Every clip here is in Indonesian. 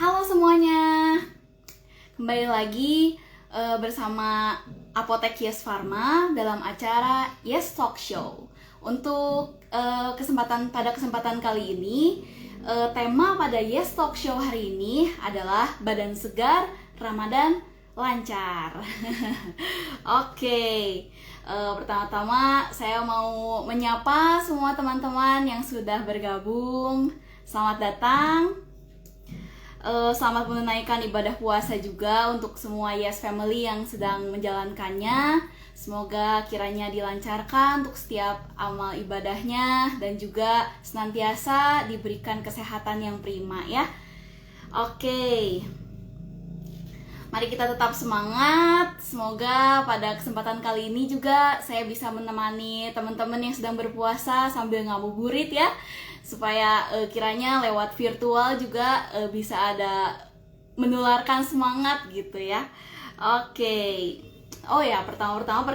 Halo semuanya, kembali lagi bersama Apotek Yes Pharma dalam acara Yes Talk Show. Untuk pada kesempatan kali ini, tema pada Yes Talk Show hari ini adalah badan segar, Ramadan lancar. Oke, pertama-tama saya mau menyapa semua teman-teman yang sudah bergabung. Selamat datang. Selamat menunaikan ibadah puasa juga untuk semua Yes Family yang sedang menjalankannya. Semoga kiranya dilancarkan untuk setiap amal ibadahnya dan juga senantiasa diberikan kesehatan yang prima ya. Oke, mari kita tetap semangat. Semoga pada kesempatan kali ini juga saya bisa menemani teman-teman yang sedang berpuasa sambil ngabuburit ya, supaya kiranya lewat virtual juga bisa ada menularkan semangat gitu ya. Oke. Oh ya, pertama-tama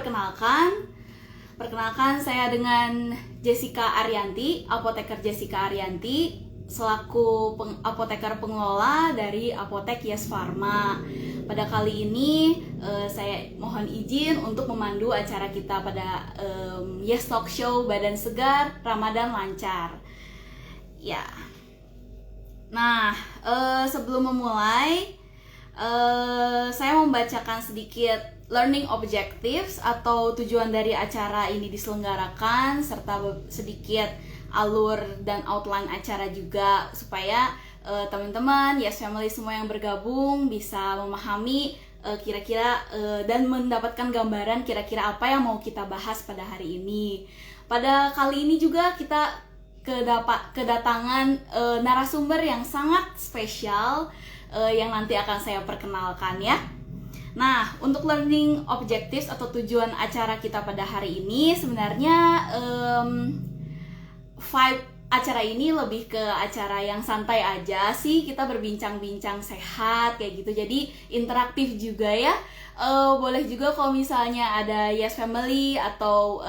perkenalkan saya dengan Jessica Arianti, Apoteker Jessica Arianti, selaku apoteker pengelola dari Apotek Yes Pharma. Pada kali ini saya mohon izin untuk memandu acara kita pada Yes Talk Show Badan Segar Ramadan Lancar. Ya. Nah, sebelum memulai, saya membacakan sedikit learning objectives atau tujuan dari acara ini diselenggarakan, serta sedikit alur dan outline acara juga, supaya teman-teman Yes Family semua yang bergabung bisa memahami kira-kira dan mendapatkan gambaran kira-kira apa yang mau kita bahas pada hari ini. Pada kali ini juga kita kedatangan narasumber yang sangat spesial yang nanti akan saya perkenalkan ya. Nah, untuk learning objectives atau tujuan acara kita pada hari ini, sebenarnya vibe acara ini lebih ke acara yang santai aja sih. Kita berbincang-bincang sehat kayak gitu, jadi interaktif juga ya. Boleh juga kalau misalnya ada Yes Family atau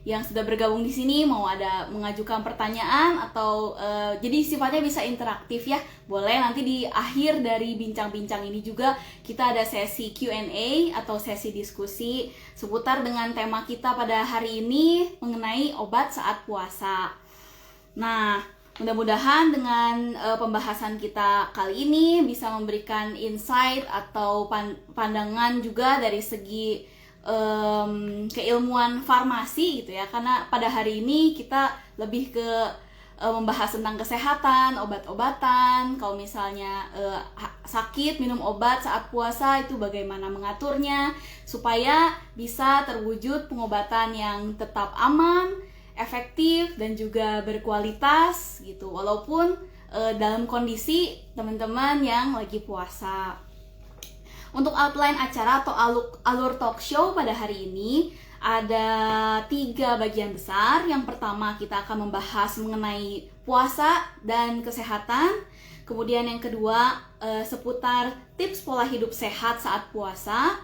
yang sudah bergabung di sini mau ada mengajukan pertanyaan atau jadi sifatnya bisa interaktif ya. Boleh nanti di akhir dari bincang-bincang ini juga kita ada sesi Q&A atau sesi diskusi seputar dengan tema kita pada hari ini mengenai obat saat puasa. Nah, mudah-mudahan dengan pembahasan kita kali ini bisa memberikan insight atau pandangan juga dari segi keilmuan farmasi gitu ya, karena pada hari ini kita lebih ke membahas tentang kesehatan, obat-obatan. Kalau misalnya sakit, minum obat saat puasa itu bagaimana mengaturnya supaya bisa terwujud pengobatan yang tetap aman, efektif dan juga berkualitas gitu, walaupun dalam kondisi teman-teman yang lagi puasa. Untuk outline acara atau alur talk show pada hari ini ada 3 bagian besar. Yang pertama kita akan membahas mengenai puasa dan kesehatan. Kemudian yang kedua seputar tips pola hidup sehat saat puasa,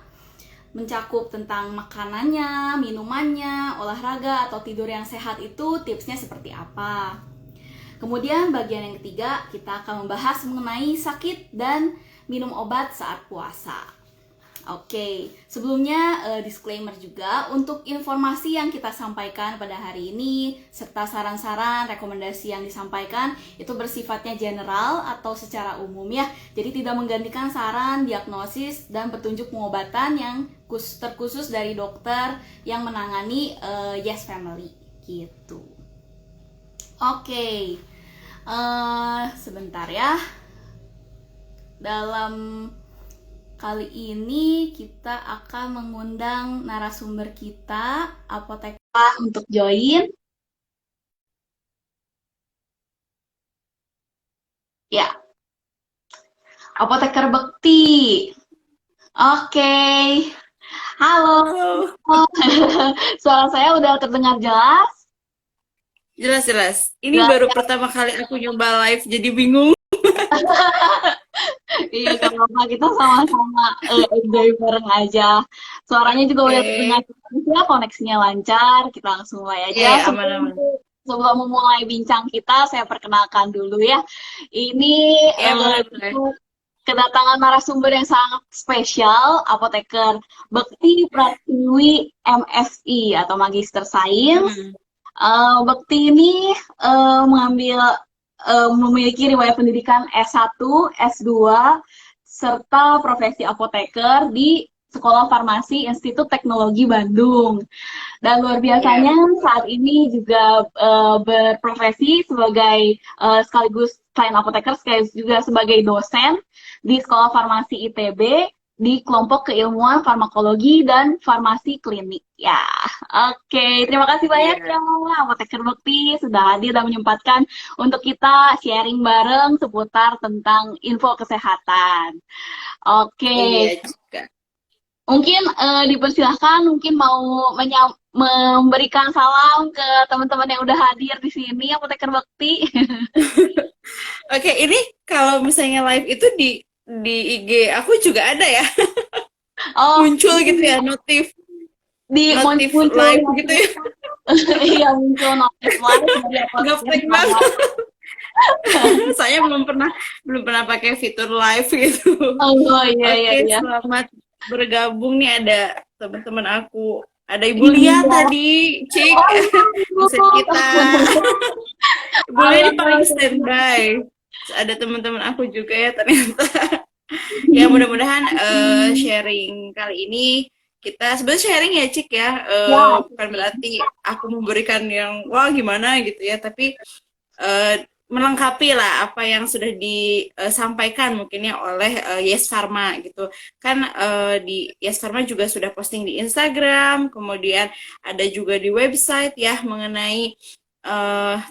mencakup tentang makanannya, minumannya, olahraga atau tidur yang sehat itu tipsnya seperti apa. Kemudian bagian yang ketiga kita akan membahas mengenai sakit dan minum obat saat puasa. Oke, sebelumnya disclaimer juga untuk informasi yang kita sampaikan pada hari ini serta saran-saran, rekomendasi yang disampaikan itu bersifatnya general atau secara umum ya. Jadi tidak menggantikan saran, diagnosis dan petunjuk pengobatan yang terkhusus dari dokter yang menangani Yes Family gitu. Oke, sebentar ya. Dalam kali ini kita akan mengundang narasumber kita, apoteker, untuk join. Ya, Apoteker Bekti. Oke, halo. Suara saya udah terdengar jelas? Jelas. Ini Jelas, baru ya? pertama kali aku nyoba live, jadi bingung. Iya, gak apa-apa, kita sama-sama enjoy bareng aja. Suaranya juga udah terdengar Oke. ya, koneksinya lancar. Kita langsung mulai aja. Aman-aman. sebelum memulai bincang kita, saya perkenalkan dulu ya. Ini Ya, boleh, boleh. itu kedatangan narasumber yang sangat spesial, apoteker Bekti Pratiwi MSI atau Magister Sains. Hmm. Bekti ini memiliki riwayat pendidikan S1, S2, serta profesi apoteker di Sekolah Farmasi Institut Teknologi Bandung. Dan luar Ya. biasanya saat ini juga berprofesi sebagai sekaligus selain apoteker, sekaligus juga sebagai dosen di Sekolah Farmasi ITB di kelompok keilmuan farmakologi dan farmasi klinik. Ya, oke. Terima kasih banyak Iya. ya, Apoteker Bekti sudah hadir dan menyempatkan untuk kita sharing bareng seputar tentang info kesehatan. Iya, Oke, Cika. mungkin dipersilahkan, mungkin mau memberikan salam ke teman-teman yang udah hadir di sini, Apoteker Bekti. Oke, ini kalau misalnya live itu di IG aku juga ada ya, Oh, muncul gitu ya, notif di notif muncul live gitu notif, ya. iya muncul notif live dari Apoteker Gaptek banget. Semangat. Saya belum pernah pakai fitur live gitu. Oh iya iya Oke, iya. selamat bergabung nih, ada teman-teman aku. Ada Ibu Lia Iya. tadi, Cik. Oh iya, Bisa kita. Ibu Lia halo, ini paling halo. standby. Ada teman-teman aku juga ya ternyata. Ya, mudah-mudahan sharing kali ini kita sebenarnya sharing ya, Cik ya. Ya, Bukan berarti aku memberikan yang wah gimana gitu ya, tapi eh, melengkapi lah apa yang sudah disampaikan mungkin ya oleh Yes Pharma gitu. Kan di Yes Pharma juga sudah posting di Instagram, kemudian ada juga di website ya mengenai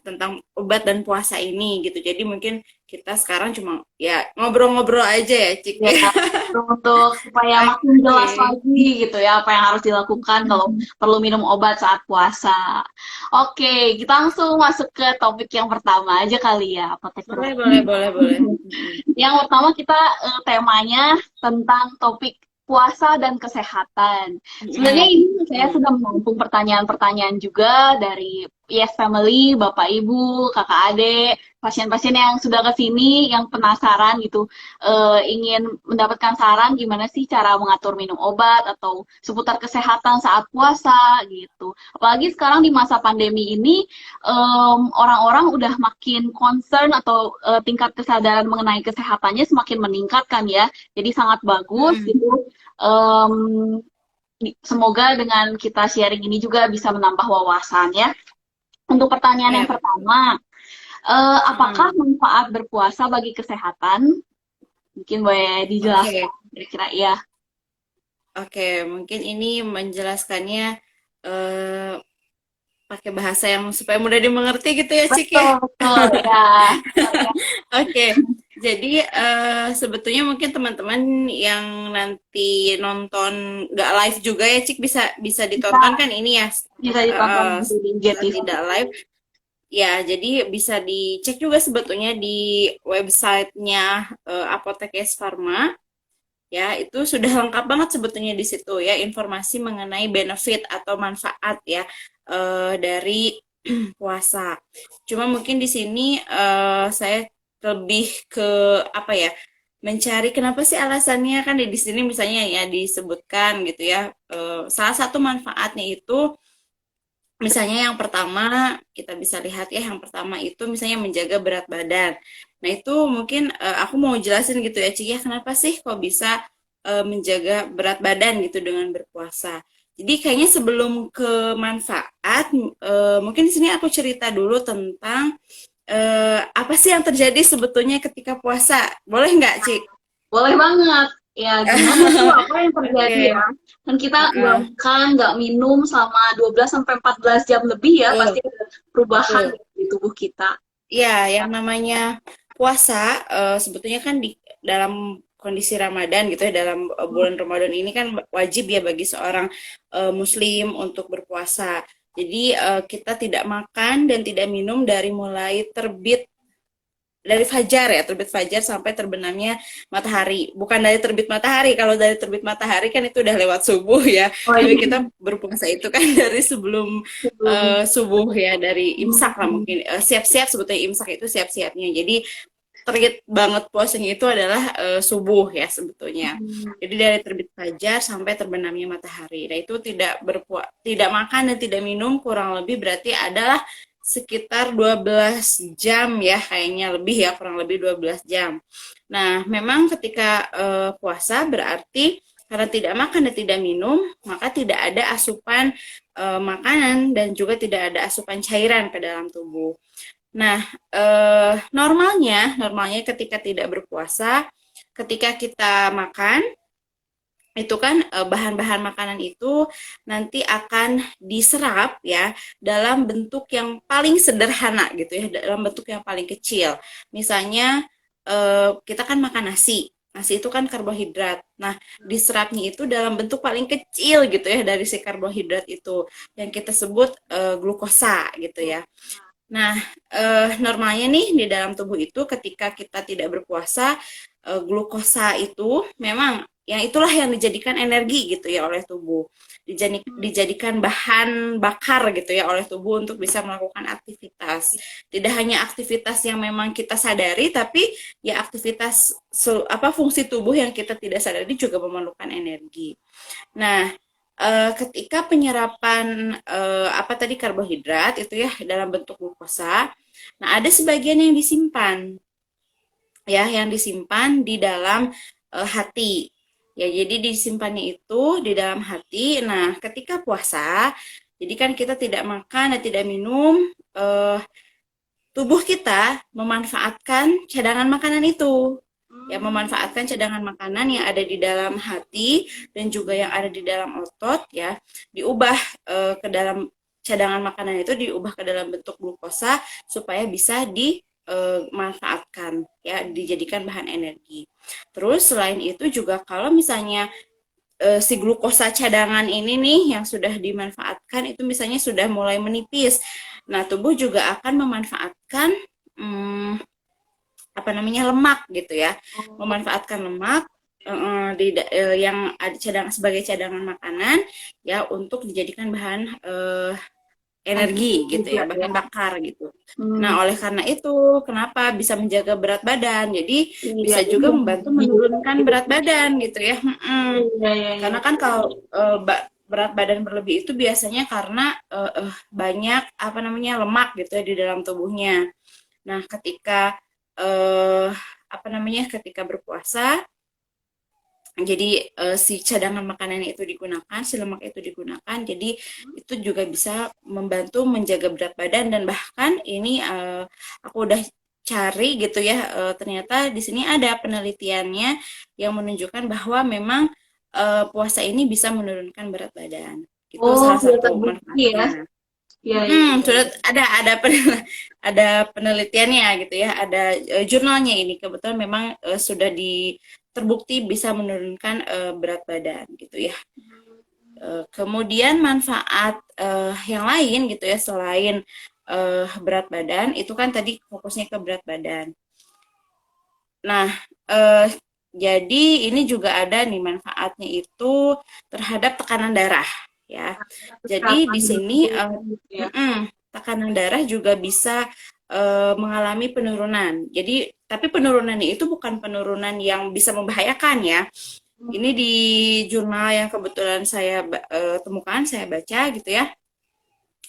tentang obat dan puasa ini gitu. Jadi mungkin kita sekarang cuma ya ngobrol-ngobrol aja ya, Cik. ya untuk supaya makin jelas Oke. lagi gitu ya apa yang harus dilakukan kalau perlu minum obat saat puasa. Oke, kita langsung masuk ke topik yang pertama aja kali ya, Apoteker. Boleh, boleh, boleh, boleh. Mm-mm. Yang pertama kita temanya tentang topik puasa dan kesehatan. Sebenarnya Mm-mm. ini saya Mm. sudah menampung pertanyaan-pertanyaan juga dari Yes Family, Bapak Ibu, Kakak Adik, pasien-pasien yang sudah ke sini yang penasaran gitu, ingin mendapatkan saran gimana sih cara mengatur minum obat atau seputar kesehatan saat puasa gitu. Apalagi sekarang di masa pandemi ini orang-orang udah makin concern atau tingkat kesadaran mengenai kesehatannya semakin meningkat kan ya. Jadi sangat bagus Mm-mm. gitu. Em, Semoga dengan kita sharing ini juga bisa menambah wawasan ya. Untuk pertanyaan Ya, yang betul. pertama, apakah Mm-mm. manfaat berpuasa bagi kesehatan? Mungkin boleh Oke, dijelaskan kira-kira ya. oke. Mungkin ini menjelaskannya eh, pakai bahasa yang supaya mudah dimengerti gitu ya, Cik ya. Betul, betul ya. Oke, jadi sebetulnya mungkin teman-teman yang nanti nonton nggak live juga ya, Cik, bisa bisa Bisa, ditonton kan ini ya, bisa ditonton di saat IGTV. tidak live. Ya, jadi bisa dicek juga sebetulnya di websitenya Apotekes Pharma. Ya, itu sudah lengkap banget sebetulnya di situ ya, informasi mengenai benefit atau manfaat ya dari puasa. Cuma mungkin di sini saya lebih ke apa ya? Mencari kenapa sih alasannya, kan di sini misalnya ya disebutkan gitu ya. Salah satu manfaatnya itu misalnya yang pertama kita bisa lihat ya, yang pertama itu misalnya menjaga berat badan. Nah, itu mungkin aku mau jelasin gitu ya, Ci ya, kenapa sih kok bisa menjaga berat badan gitu dengan berpuasa. Jadi kayaknya sebelum ke manfaat, mungkin di sini aku cerita dulu tentang apa sih yang terjadi sebetulnya ketika puasa. Boleh nggak, Ci? Boleh banget. Ya, gimana tuh apa yang terjadi Oke. ya? Kan kita nggak Heeh. makan, nggak minum selama 12 sampai 14 jam lebih ya, Betul, pasti ada perubahan betul. di tubuh kita. Ya, yang namanya puasa sebetulnya kan di dalam kondisi Ramadan gitu ya, dalam bulan Ramadan ini kan wajib ya bagi seorang Muslim untuk berpuasa. Jadi kita tidak makan dan tidak minum dari mulai terbit dari fajar ya, terbit fajar sampai terbenamnya matahari. Bukan dari terbit matahari. Kalau dari terbit matahari kan itu udah lewat subuh ya. Oh Tapi iya, kita berpuasa itu kan dari sebelum sebelum. subuh ya, dari imsak lah Hmm. mungkin. Siap-siap sebetulnya imsak itu siap-siapnya. Jadi terbit banget puasanya itu adalah subuh ya sebetulnya. Jadi dari terbit fajar sampai terbenamnya matahari. Nah, itu tidak makan dan tidak minum kurang lebih berarti adalah sekitar 12 jam ya, kayaknya lebih ya, kurang lebih 12 jam. Nah, memang ketika puasa berarti karena tidak makan dan tidak minum, maka tidak ada asupan makanan dan juga tidak ada asupan cairan ke dalam tubuh. Nah, normalnya ketika tidak berpuasa, ketika kita makan, itu kan bahan-bahan makanan itu nanti akan diserap ya dalam bentuk yang paling sederhana gitu ya, dalam bentuk yang paling kecil. Misalnya kita kan makan nasi. Nasi itu kan karbohidrat. Nah, diserapnya itu dalam bentuk paling kecil gitu ya dari si karbohidrat itu yang kita sebut glukosa gitu ya. Nah, normalnya nih di dalam tubuh itu ketika kita tidak berpuasa, glukosa itu memang yang itulah yang dijadikan energi gitu ya oleh tubuh. Dijadikan bahan bakar gitu ya oleh tubuh untuk bisa melakukan aktivitas. Tidak hanya aktivitas yang memang kita sadari, tapi ya aktivitas fungsi tubuh yang kita tidak sadari juga memerlukan energi. Nah, ketika penyerapan apa tadi karbohidrat itu ya dalam bentuk glukosa, nah ada sebagian yang disimpan ya, yang disimpan di dalam hati. Ya, jadi disimpannya itu di dalam hati. Nah, ketika puasa, jadi kan kita tidak makan dan tidak minum, tubuh kita memanfaatkan cadangan makanan itu. Ya, memanfaatkan cadangan makanan yang ada di dalam hati dan juga yang ada di dalam otot ya, diubah ke dalam cadangan makanan itu diubah ke dalam bentuk glukosa supaya bisa dimanfaatkan ya, dijadikan bahan energi. Terus selain itu juga kalau misalnya si glukosa cadangan ini nih yang sudah dimanfaatkan itu misalnya sudah mulai menipis, nah tubuh juga akan memanfaatkan apa namanya lemak gitu ya, memanfaatkan lemak yang ada sebagai cadangan makanan ya untuk dijadikan bahan energi gitu ya, bahan bakar gitu. Nah, oleh karena itu kenapa bisa menjaga berat badan, jadi bisa juga membantu menurunkan berat badan gitu ya. Karena kan kalau berat badan berlebih itu biasanya karena banyak apa namanya lemak gitu ya di dalam tubuhnya. Nah, ketika apa namanya ketika berpuasa, jadi si cadangan makanan itu digunakan, si lemak itu digunakan, jadi itu juga bisa membantu menjaga berat badan. Dan bahkan ini aku udah cari gitu ya, ternyata di sini ada penelitiannya yang menunjukkan bahwa memang puasa ini bisa menurunkan berat badan. Itu salah Sudah satu terbukti ya. manfaatnya. Ya, ya. Sudah ada penelitiannya gitu ya, ada jurnalnya ini kebetulan memang sudah terbukti bisa menurunkan berat badan gitu ya. Kemudian manfaat yang lain gitu ya selain berat badan itu kan tadi fokusnya ke berat badan. Nah, jadi ini juga ada nih manfaatnya itu terhadap tekanan darah ya. Jadi di sini tekanan darah juga bisa mengalami penurunan. Jadi tapi penurunannya itu bukan penurunan yang bisa membahayakan ya. Ini di jurnal yang kebetulan saya temukan, saya baca gitu ya.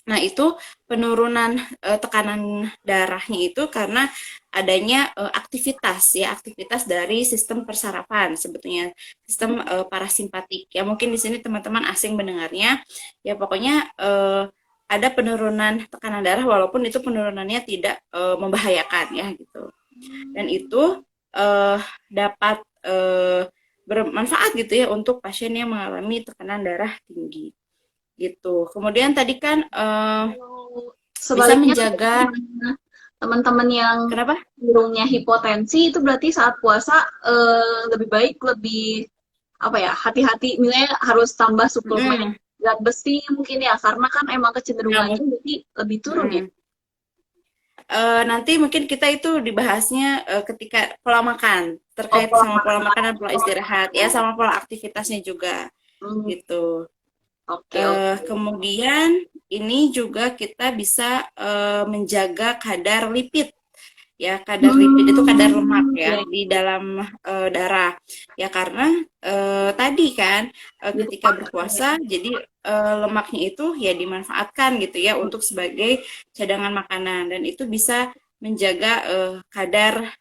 Nah, itu penurunan tekanan darahnya itu karena adanya aktivitas dari sistem persarafan sebetulnya, sistem parasimpatik. Ya mungkin di sini teman-teman asing mendengarnya. Ya pokoknya ada penurunan tekanan darah walaupun itu penurunannya tidak membahayakan ya gitu. Dan itu dapat bermanfaat gitu ya untuk pasien yang mengalami tekanan darah tinggi gitu. Kemudian tadi kan bisa menjaga teman-teman yang kenapa? cenderungnya hipotensi itu berarti saat puasa lebih baik lebih apa ya, hati-hati, misalnya harus tambah suplemen zat besi mungkin ya, karena kan emang kecenderungannya jadi lebih turun ya. nanti mungkin kita itu dibahasnya ketika pola makan, Oh, terkait pola sama pola makan. makan dan pola istirahat, ya sama pola aktivitasnya juga Hmm, gitu. oke, oke. Kemudian ini juga kita bisa menjaga kadar lipid. Ya, kadar lipid itu kadar lemak Ya, ya di dalam darah. Ya karena tadi kan jadi ketika berpuasa jadi lemaknya itu ya dimanfaatkan gitu ya untuk sebagai cadangan makanan dan itu bisa menjaga kadar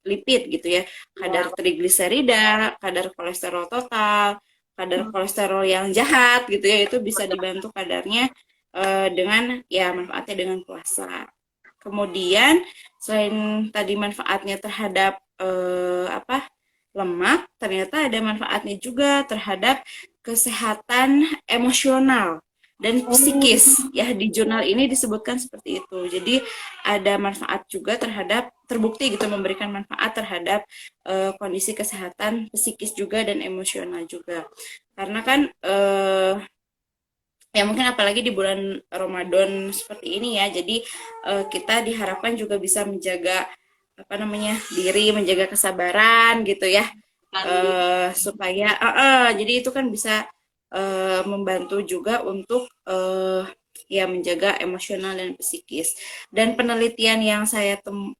lipid gitu ya, kadar ya. trigliserida, kadar kolesterol total, kadar kolesterol yang jahat gitu ya, itu bisa dibantu kadarnya dengan ya manfaatnya dengan puasa. Kemudian selain tadi manfaatnya terhadap apa lemak, ternyata ada manfaatnya juga terhadap kesehatan emosional dan Oh, psikis. Ya di jurnal ini disebutkan seperti itu. Jadi ada manfaat juga terhadap terbukti gitu memberikan manfaat terhadap kondisi kesehatan psikis juga dan emosional juga. Karena kan ya mungkin apalagi di bulan Ramadan seperti ini ya jadi kita diharapkan juga bisa menjaga apa namanya diri menjaga kesabaran gitu ya kan. supaya jadi itu kan bisa membantu juga untuk ya menjaga emosional dan psikis dan penelitian yang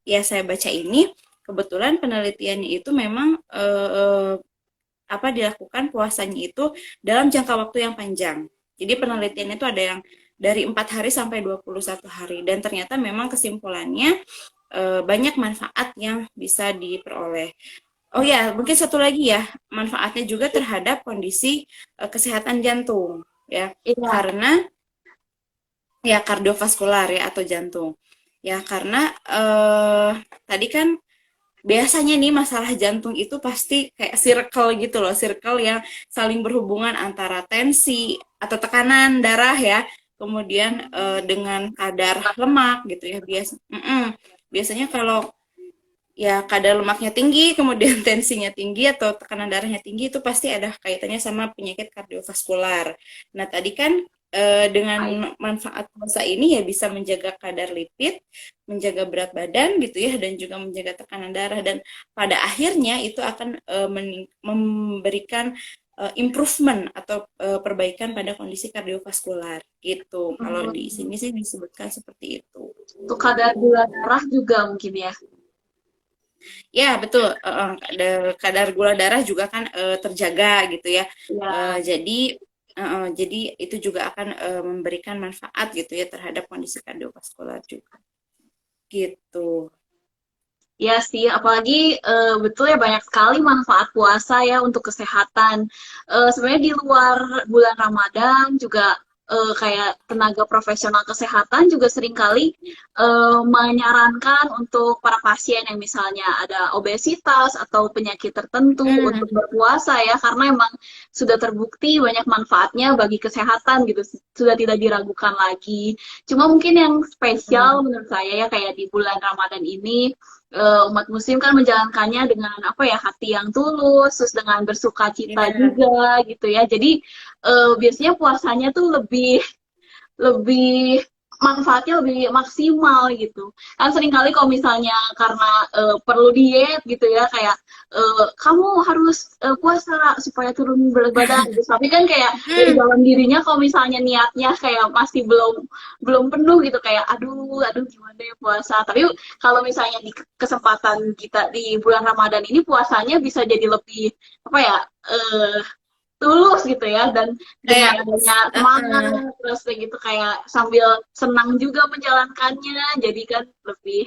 ya saya baca ini kebetulan penelitiannya itu memang apa dilakukan puasanya itu dalam jangka waktu yang panjang. Jadi penelitian itu ada yang dari 4 hari sampai 21 hari dan ternyata memang kesimpulannya banyak manfaat yang bisa diperoleh. Oh ya, mungkin satu lagi ya, manfaatnya juga terhadap kondisi kesehatan jantung ya. Iya. Karena ya kardiovaskular ya atau jantung. Ya karena tadi kan biasanya nih masalah jantung itu pasti kayak circle gitu loh, circle yang saling berhubungan antara tensi atau tekanan darah ya, kemudian dengan kadar lemak gitu ya. Biasanya kalau ya kadar lemaknya tinggi, kemudian tensinya tinggi atau tekanan darahnya tinggi itu pasti ada kaitannya sama penyakit kardiovaskular. Nah, tadi kan dengan manfaat puasa ini ya bisa menjaga kadar lipid, menjaga berat badan gitu ya, dan juga menjaga tekanan darah dan pada akhirnya itu akan memberikan improvement atau perbaikan pada kondisi kardiovaskular gitu. Kalau di Hmm, sini sih disebutkan seperti itu. untuk kadar gula darah juga mungkin ya. Ya, betul. Kadar gula darah juga kan terjaga gitu ya. Ya. Jadi itu juga akan memberikan manfaat gitu ya terhadap kondisi kardiovaskular juga. Gitu. Ya sih, apalagi betul ya banyak sekali manfaat puasa ya untuk kesehatan. Sebenarnya di luar bulan Ramadan juga kayak tenaga profesional kesehatan juga seringkali menyarankan untuk para pasien yang misalnya ada obesitas atau penyakit tertentu untuk Hmm, berpuasa ya, karena emang sudah terbukti banyak manfaatnya bagi kesehatan gitu, sudah tidak diragukan lagi. Cuma mungkin yang spesial hmm. menurut saya ya kayak di bulan Ramadan ini umat muslim kan menjalankannya dengan apa ya hati yang tulus terus dengan bersuka cita Ya, juga gitu ya jadi biasanya puasanya tuh lebih lebih manfaatnya lebih maksimal gitu kan seringkali kalau misalnya karena perlu diet gitu ya kayak kamu harus puasa supaya turun berat badan gitu tapi kan kayak dari hmm. dalam dirinya kalau misalnya niatnya kayak masih belum belum penuh gitu kayak aduh aduh gimana ya puasa tapi kalau misalnya di kesempatan kita di bulan Ramadan ini puasanya bisa jadi lebih apa ya tulus gitu ya dan dengan Kayak, adanya semangat uh-uh. terus kayak gitu kayak sambil senang juga menjalankannya jadi kan lebih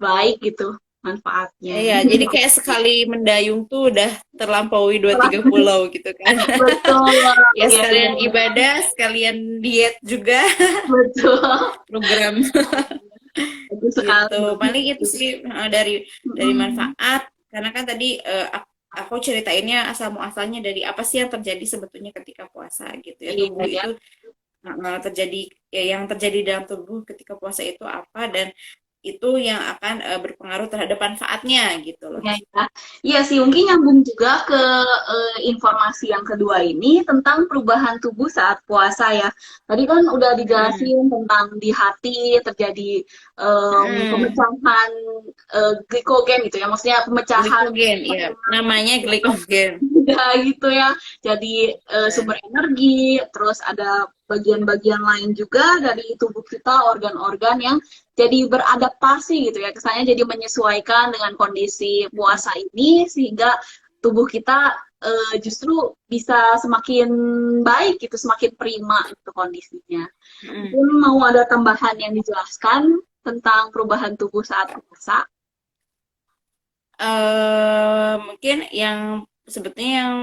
baik gitu manfaatnya Ya, jadi kayak sekali mendayung tuh udah terlampaui dua tiga pulau gitu kan. betul Ya ya, ya, sekalian ibadah, sekalian diet juga betul program. bagus sekali Gitu paling itu sih dari Mm-mm. manfaat karena kan tadi aku ceritainnya asal muasalnya dari apa sih yang terjadi sebetulnya ketika puasa gitu ya Iya tubuh ya. itu terjadi ya yang terjadi dalam tubuh ketika puasa itu apa dan itu yang akan berpengaruh terhadap manfaatnya gitu loh. Ya, ya. Iya sih, mungkin nyambung juga ke informasi yang kedua ini tentang perubahan tubuh saat puasa ya. Tadi kan udah Mm, dijelasin tentang di hati terjadi mm. pemecahan glikogen gitu ya, maksudnya pemecahan Glikogen, ya, namanya glikogen. ya gitu ya. Jadi Ya. sumber energi, terus ada bagian-bagian lain juga dari tubuh kita, organ-organ yang jadi beradaptasi gitu ya. Kesannya jadi menyesuaikan dengan kondisi Mm, puasa ini sehingga tubuh kita justru bisa semakin baik gitu, semakin prima itu kondisinya. mm. Mungkin mau ada tambahan yang dijelaskan tentang perubahan tubuh saat puasa? Mungkin yang sebetulnya yang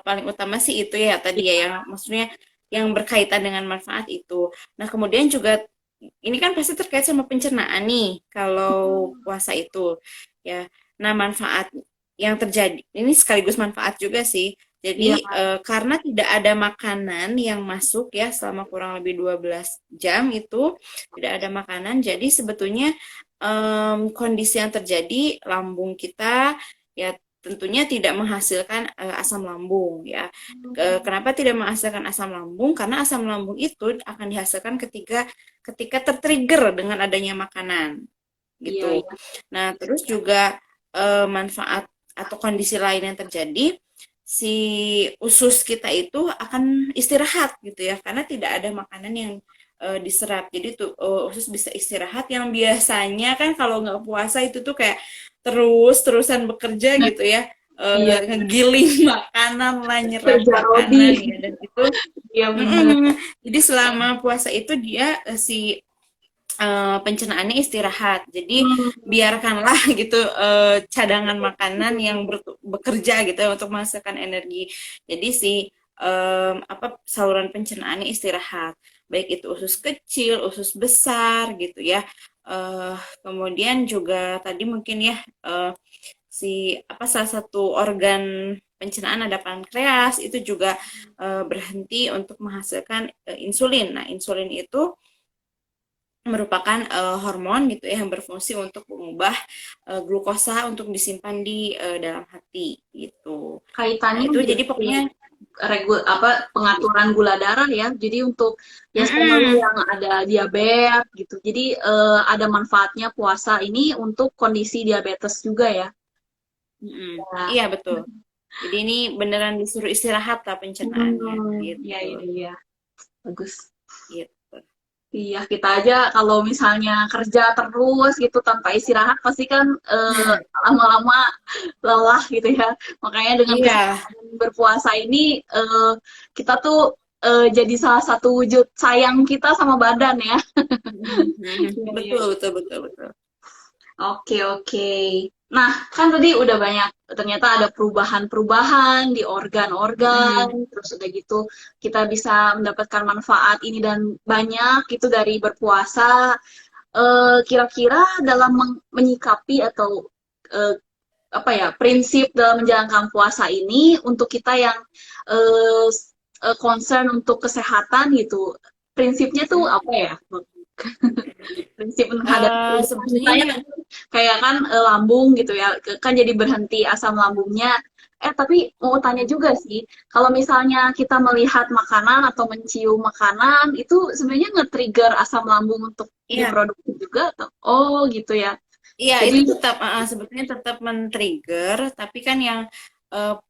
paling utama sih itu ya tadi ya, yang maksudnya yang berkaitan dengan manfaat itu. Nah, kemudian juga ini kan pasti terkait sama pencernaan nih kalau puasa itu ya. Nah, manfaat yang terjadi ini sekaligus manfaat juga sih. Iya, Jadi karena tidak ada makanan yang masuk ya selama kurang lebih 12 jam itu tidak ada makanan. Jadi sebetulnya kondisi yang terjadi lambung kita ya tentunya tidak menghasilkan asam lambung ya. Kenapa tidak menghasilkan asam lambung? Karena asam lambung itu akan dihasilkan ketika ketika tertrigger dengan adanya makanan iya, gitu. iya. Nah, terus juga manfaat atau kondisi lain yang terjadi si usus kita itu akan istirahat gitu ya karena tidak ada makanan yang diserap. Jadi tuh usus bisa istirahat yang biasanya kan kalau nggak puasa itu tuh kayak terus-terusan bekerja gitu ya. Iya, Ngegiling makanan lah, nyerap kerja Rodi. makanan ya dan itu Iya benar. mm-mm. Jadi selama puasa itu dia si pencernaannya istirahat. Jadi Hmm, biarkanlah gitu cadangan makanan yang bekerja gitu ya untuk menghasilkan energi. Jadi si apa saluran pencernaannya istirahat. Baik itu usus kecil, usus besar gitu ya. Eh, Kemudian juga tadi mungkin ya si apa salah satu organ pencernaan ada pankreas itu juga berhenti untuk menghasilkan insulin. Nah, insulin itu merupakan hormon gitu ya yang berfungsi untuk mengubah glukosa untuk disimpan di dalam hati gitu. Nah, kaitannya itu juga jadi di pokoknya pengaturan gula darah ya. Jadi untuk ya selalu mm-mm, yang ada diabetes gitu. Jadi ada manfaatnya puasa ini untuk kondisi diabetes juga ya. mm-mm. Ya. Iya betul. Jadi ini beneran disuruh istirahat lah pencernaannya Iya, gitu. iya, iya. Bagus. Gitu. Iya, kita aja kalau misalnya kerja terus gitu tanpa istirahat pasti kan lama-lama lelah gitu ya. Makanya dengan Iya, kesehatan berpuasa ini kita tuh jadi salah satu wujud sayang kita sama badan ya. Iya, iya. betul betul betul betul. Oke, oke. Nah, kan tadi udah banyak, ternyata ada perubahan-perubahan di organ-organ, Mm-mm. terus udah gitu kita bisa mendapatkan manfaat ini dan banyak itu dari berpuasa. Kira-kira dalam menyikapi atau eh, apa ya prinsip dalam menjalankan puasa ini untuk kita yang eh, concern untuk kesehatan gitu, prinsipnya tuh apa ya? Prinsip menghadapi perubahan misalnya Sebetulnya kayak kan lambung gitu ya kan jadi berhenti asam lambungnya tapi mau tanya juga sih kalau misalnya kita melihat makanan atau mencium makanan itu sebenarnya nge-trigger asam lambung untuk iya. diproduksi juga atau oh gitu ya Iya, jadi itu tetap sebetulnya tetap men-trigger, tapi kan yang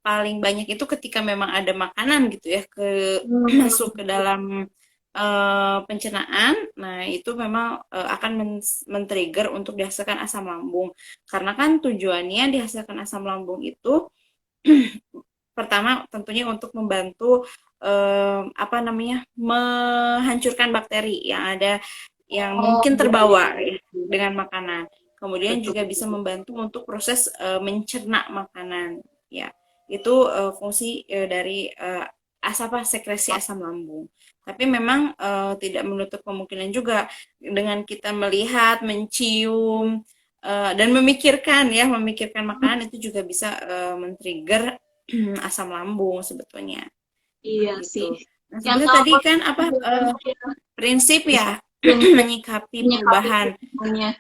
paling banyak itu ketika memang ada makanan gitu ya ke masuk hmm, ke dalam pencernaan. Nah, itu memang akan men-trigger untuk dihasilkan asam lambung. Karena kan tujuannya dihasilkan asam lambung itu pertama tentunya untuk membantu apa namanya? Menghancurkan bakteri yang ada yang oh mungkin iya iya terbawa ya, dengan makanan. Kemudian betul juga bisa betul. membantu untuk proses mencerna makanan. Ya, itu fungsi dari apa sekresi asam lambung. Tapi memang tidak menutup kemungkinan juga dengan kita melihat, mencium dan memikirkan ya, memikirkan makanan itu juga bisa men-trigger asam lambung sebetulnya Iya sih gitu. Nah, yang sebetulnya tadi kalau kan apa prinsip ya prinsip menyikapi menyikapi perubahan. perubahannya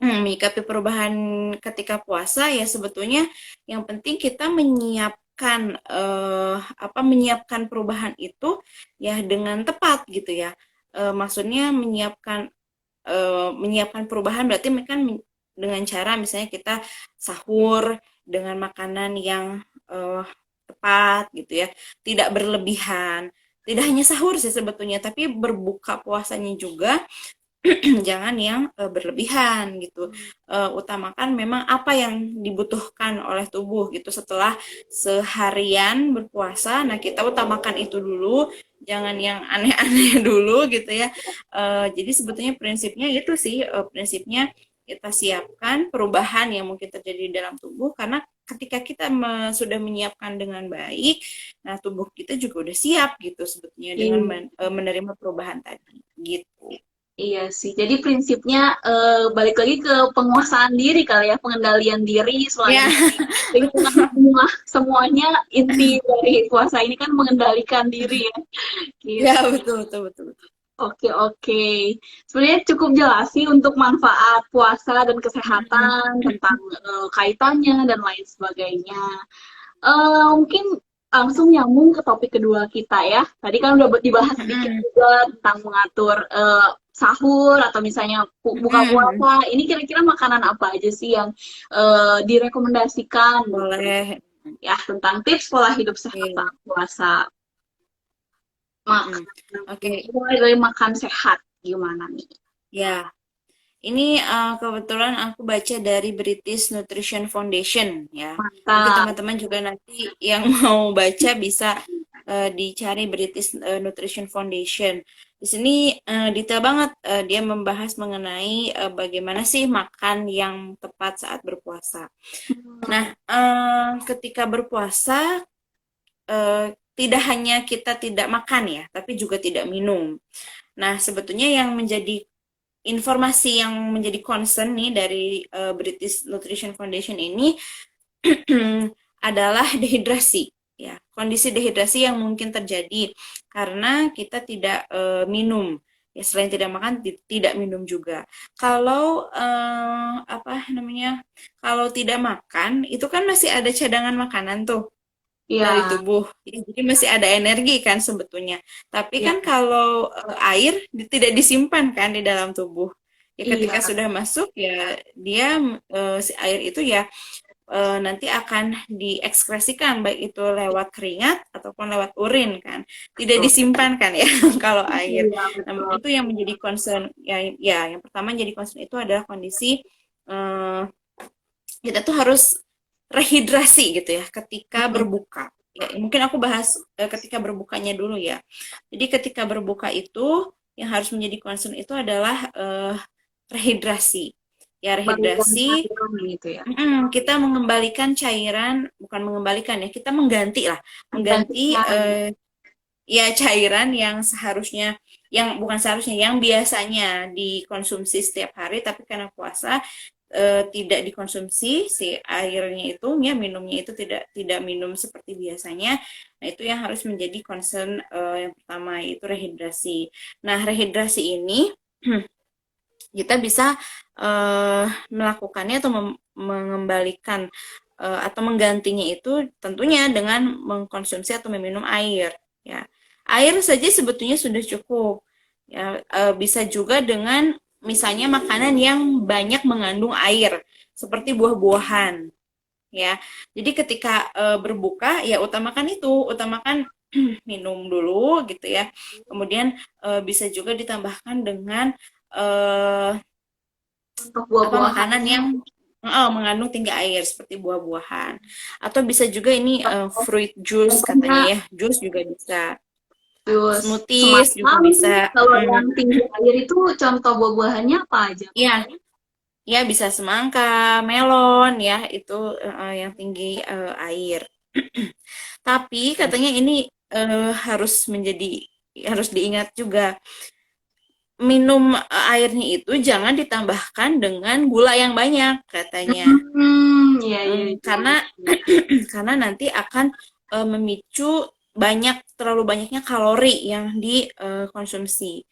menyikapi perubahan ketika puasa ya sebetulnya yang penting kita menyiapkan menyiapkan perubahan itu ya dengan tepat gitu ya. Maksudnya menyiapkan perubahan berarti kan dengan cara misalnya kita sahur dengan makanan yang tepat gitu ya, tidak berlebihan. Tidak hanya sahur sih sebetulnya, tapi berbuka puasanya juga jangan yang berlebihan gitu. Utamakan memang apa yang dibutuhkan oleh tubuh gitu setelah seharian berpuasa. Nah, kita utamakan itu dulu, jangan yang aneh-aneh dulu gitu ya. Jadi sebetulnya prinsipnya itu sih, prinsipnya kita siapkan perubahan yang mungkin terjadi di dalam tubuh karena ketika kita sudah menyiapkan dengan baik, nah tubuh kita juga udah siap gitu sebetulnya dengan Iya. menerima perubahan tadi gitu. Iya sih, jadi prinsipnya balik lagi ke penguasaan diri kali ya, pengendalian diri Ya, soalnya itu kan semuanya inti dari puasa ini kan mengendalikan diri ya. ya Gitu. betul betul betul betul. Oke, oke. Sebenarnya cukup jelas sih untuk manfaat puasa dan Mm-mm. kesehatan, tentang kaitannya dan lain sebagainya. Mungkin langsung nyambung ke topik kedua kita ya. Tadi kan udah dibahas sedikit Mm-mm. juga tentang mengatur sahur atau misalnya buka Mm-mm. puasa. Ini kira-kira makanan apa aja sih yang direkomendasikan gitu Boleh. ya, tentang tips pola hidup sehat Oke. saat puasa. Mm-mm. Makan, Oke, mulai dari makan sehat gimana nih? ya. Ini kebetulan aku baca dari British Nutrition Foundation ya. Mungkin Mantap. teman-teman juga nanti yang mau baca bisa dicari British Nutrition Foundation. Di sini detail banget dia membahas mengenai bagaimana sih makan yang tepat saat berpuasa. Nah, ketika berpuasa tidak hanya kita tidak makan ya, tapi juga tidak minum. Nah, sebetulnya yang menjadi informasi yang menjadi concern nih dari British Nutrition Foundation ini adalah dehidrasi. Ya, kondisi dehidrasi yang mungkin terjadi karena kita tidak minum. Ya, selain tidak makan, tidak minum juga. Kalau apa namanya? Kalau tidak makan, itu kan masih ada cadangan makanan tuh dari Iya, tubuh. Ya, jadi masih ada energi kan sebetulnya. Tapi iya, kan kalau air tidak disimpan kan di dalam tubuh. Ya ketika iya. sudah masuk ya dia si air itu ya nanti akan diekskresikan baik itu lewat keringat ataupun lewat urin kan. Tidak Betul. disimpan kan ya kalau air. Iya, Nah, betul. itu yang menjadi concern ya, ya yang pertama jadi concern itu adalah kondisi eh, kita tuh harus rehidrasi gitu ya ketika berbuka. Ya, mungkin aku bahas ketika berbukanya dulu ya. Jadi ketika berbuka itu yang harus menjadi concern itu adalah rehidrasi. Ya, Balikan rehidrasi cairan gitu ya. kita mengembalikan cairan, bukan mengembalikan ya, kita mengganti lah, mengganti Menggantikan. ya cairan yang seharusnya, yang bukan seharusnya, yang biasanya dikonsumsi setiap hari, tapi karena puasa tidak dikonsumsi si airnya itu, ya minumnya itu tidak minum seperti biasanya. Nah itu yang harus menjadi concern yang pertama yaitu rehidrasi. Nah rehidrasi ini kita bisa melakukannya atau mengembalikan atau menggantinya itu tentunya dengan mengkonsumsi atau meminum air ya. Air saja sebetulnya sudah cukup ya. Bisa juga dengan misalnya makanan yang banyak mengandung air seperti buah-buahan ya. Jadi ketika berbuka ya utamakan minum dulu gitu ya. Kemudian bisa juga ditambahkan dengan eh, Untuk makanan buah-buahannya. yang mengandung tinggi air seperti buah-buahan atau bisa juga ini fruit juice katanya Contohnya ya, jus juga bisa, jus smoothies juga semacam. bisa. Kalau Mm, yang tinggi air itu contoh buah-buahannya apa aja? ya ya bisa semangka, melon ya itu yang tinggi air. Tapi katanya ini harus diingat juga minum airnya itu jangan ditambahkan dengan gula yang banyak katanya. Iya, iya, iya. Karena karena nanti akan memicu terlalu banyaknya kalori yang dikonsumsi.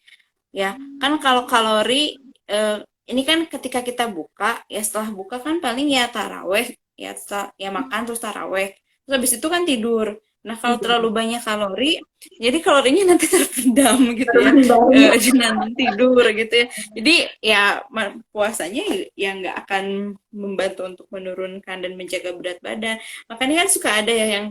Ya, kan kalau kalori ini kan ketika kita buka, ya setelah buka kan paling ya taraweh, ya ya makan terus taraweh. Terus habis itu kan tidur. Nah, kalau terlalu Iya. banyak kalori, jadi kalorinya nanti terpendam gitu ya, Banyak. dengan tidur gitu ya. Jadi ya puasanya ya nggak akan membantu untuk menurunkan dan menjaga berat badan. Makanya kan suka ada ya yang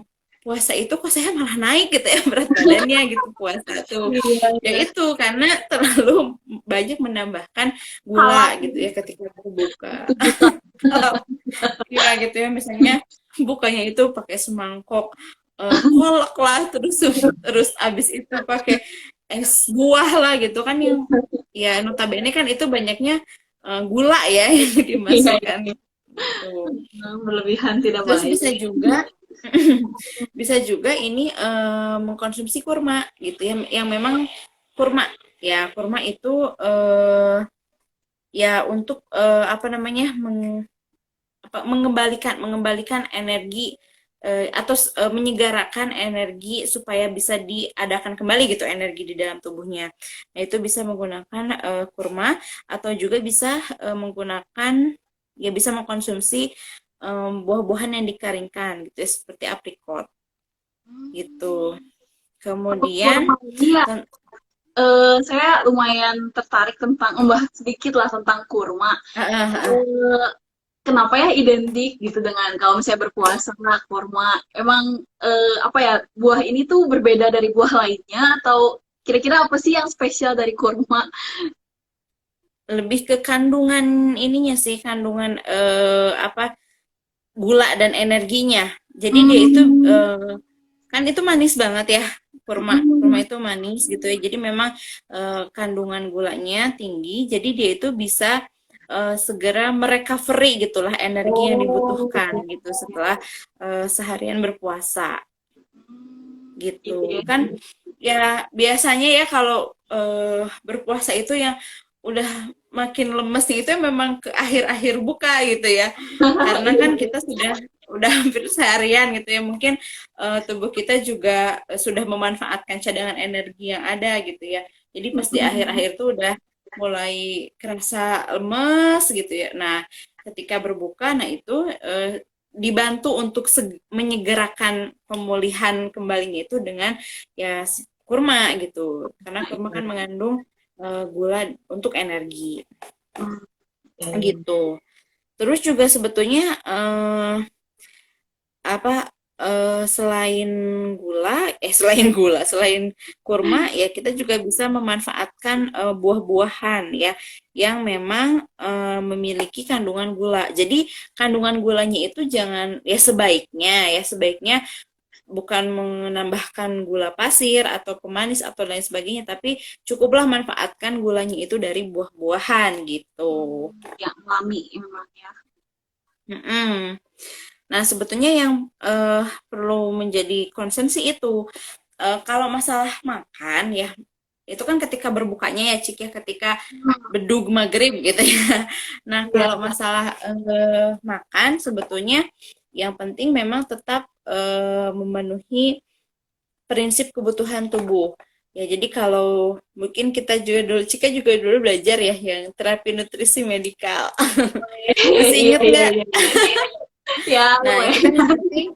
puasa itu kok saya malah naik gitu ya berat badannya gitu puasa tuh. Iya, Ya iya. itu karena terlalu banyak menambahkan gula Salah gitu ya ketika berbuka. itu juga. Ya gitu ya misalnya bukanya itu pakai semangkok kolak lah terus terus abis itu pakai es buah lah gitu kan yang ya notabene kan itu banyaknya gula ya yang Iya, iya. dimasukkan gitu. Berlebihan tidak Terus baik. bisa juga bisa juga ini mengkonsumsi kurma gitu ya yang memang kurma ya kurma itu ya untuk apa namanya mengembalikan energi atau menyegarakan energi supaya bisa diadakan kembali gitu energi di dalam tubuhnya. Nah, itu bisa menggunakan kurma atau juga bisa menggunakan ya bisa mengkonsumsi buah-buahan yang dikeringkan gitu ya, seperti aprikot gitu. Untuk Kemudian kurma ini ya, saya lumayan tertarik tentang membahas sedikit lah tentang kurma. Eh, Kenapa ya identik gitu dengan kalau misalnya berpuasa kurma? Emang apa ya buah ini tuh berbeda dari buah lainnya atau kira-kira apa sih yang spesial dari kurma? lebih ke kandungan ininya sih kandungan apa gula dan energinya. Jadi dia itu Hmm. kan itu manis banget ya kurma. Kurma Hmm. itu manis gitu ya. Jadi memang kandungan gulanya tinggi. Jadi dia itu bisa segera merecovery gitulah energi yang Oh, dibutuhkan gitu setelah seharian berpuasa gitu gitu. ya. Kan ya biasanya ya kalau berpuasa itu yang udah makin lemes nih, itu memang ke akhir-akhir buka gitu ya. Karena kan kita udah hampir seharian gitu ya. Mungkin tubuh kita juga sudah memanfaatkan cadangan energi yang ada gitu ya. Jadi pas di akhir-akhir tuh udah mulai kerasa lemes gitu ya. Nah, ketika berbuka, nah itu dibantu untuk menyegerakan pemulihan kembalinya itu dengan ya kurma gitu. Karena kurma kan mengandung gula untuk energi gitu. Terus juga sebetulnya apa selain selain kurma ya kita juga bisa memanfaatkan buah-buahan ya yang memang memiliki kandungan gula. Jadi kandungan gulanya itu jangan ya sebaiknya bukan menambahkan gula pasir atau pemanis atau lain sebagainya, tapi cukuplah manfaatkan gulanya itu dari buah-buahan gitu. Yang alami memang ya. Mm-mm. Nah, sebetulnya yang perlu menjadi concern sih itu kalau masalah makan ya itu kan ketika berbukanya ya Cik ya ketika bedug maghrib gitu ya. Nah, Iya, kalau iya. masalah makan sebetulnya yang penting memang tetap memenuhi prinsip kebutuhan tubuh. Ya, jadi kalau mungkin kita juga dulu, Cika juga dulu belajar ya yang terapi nutrisi medikal. Masih Iya, inget iya, nggak? iya. Ya, Nah, itu lumayan. kan yang penting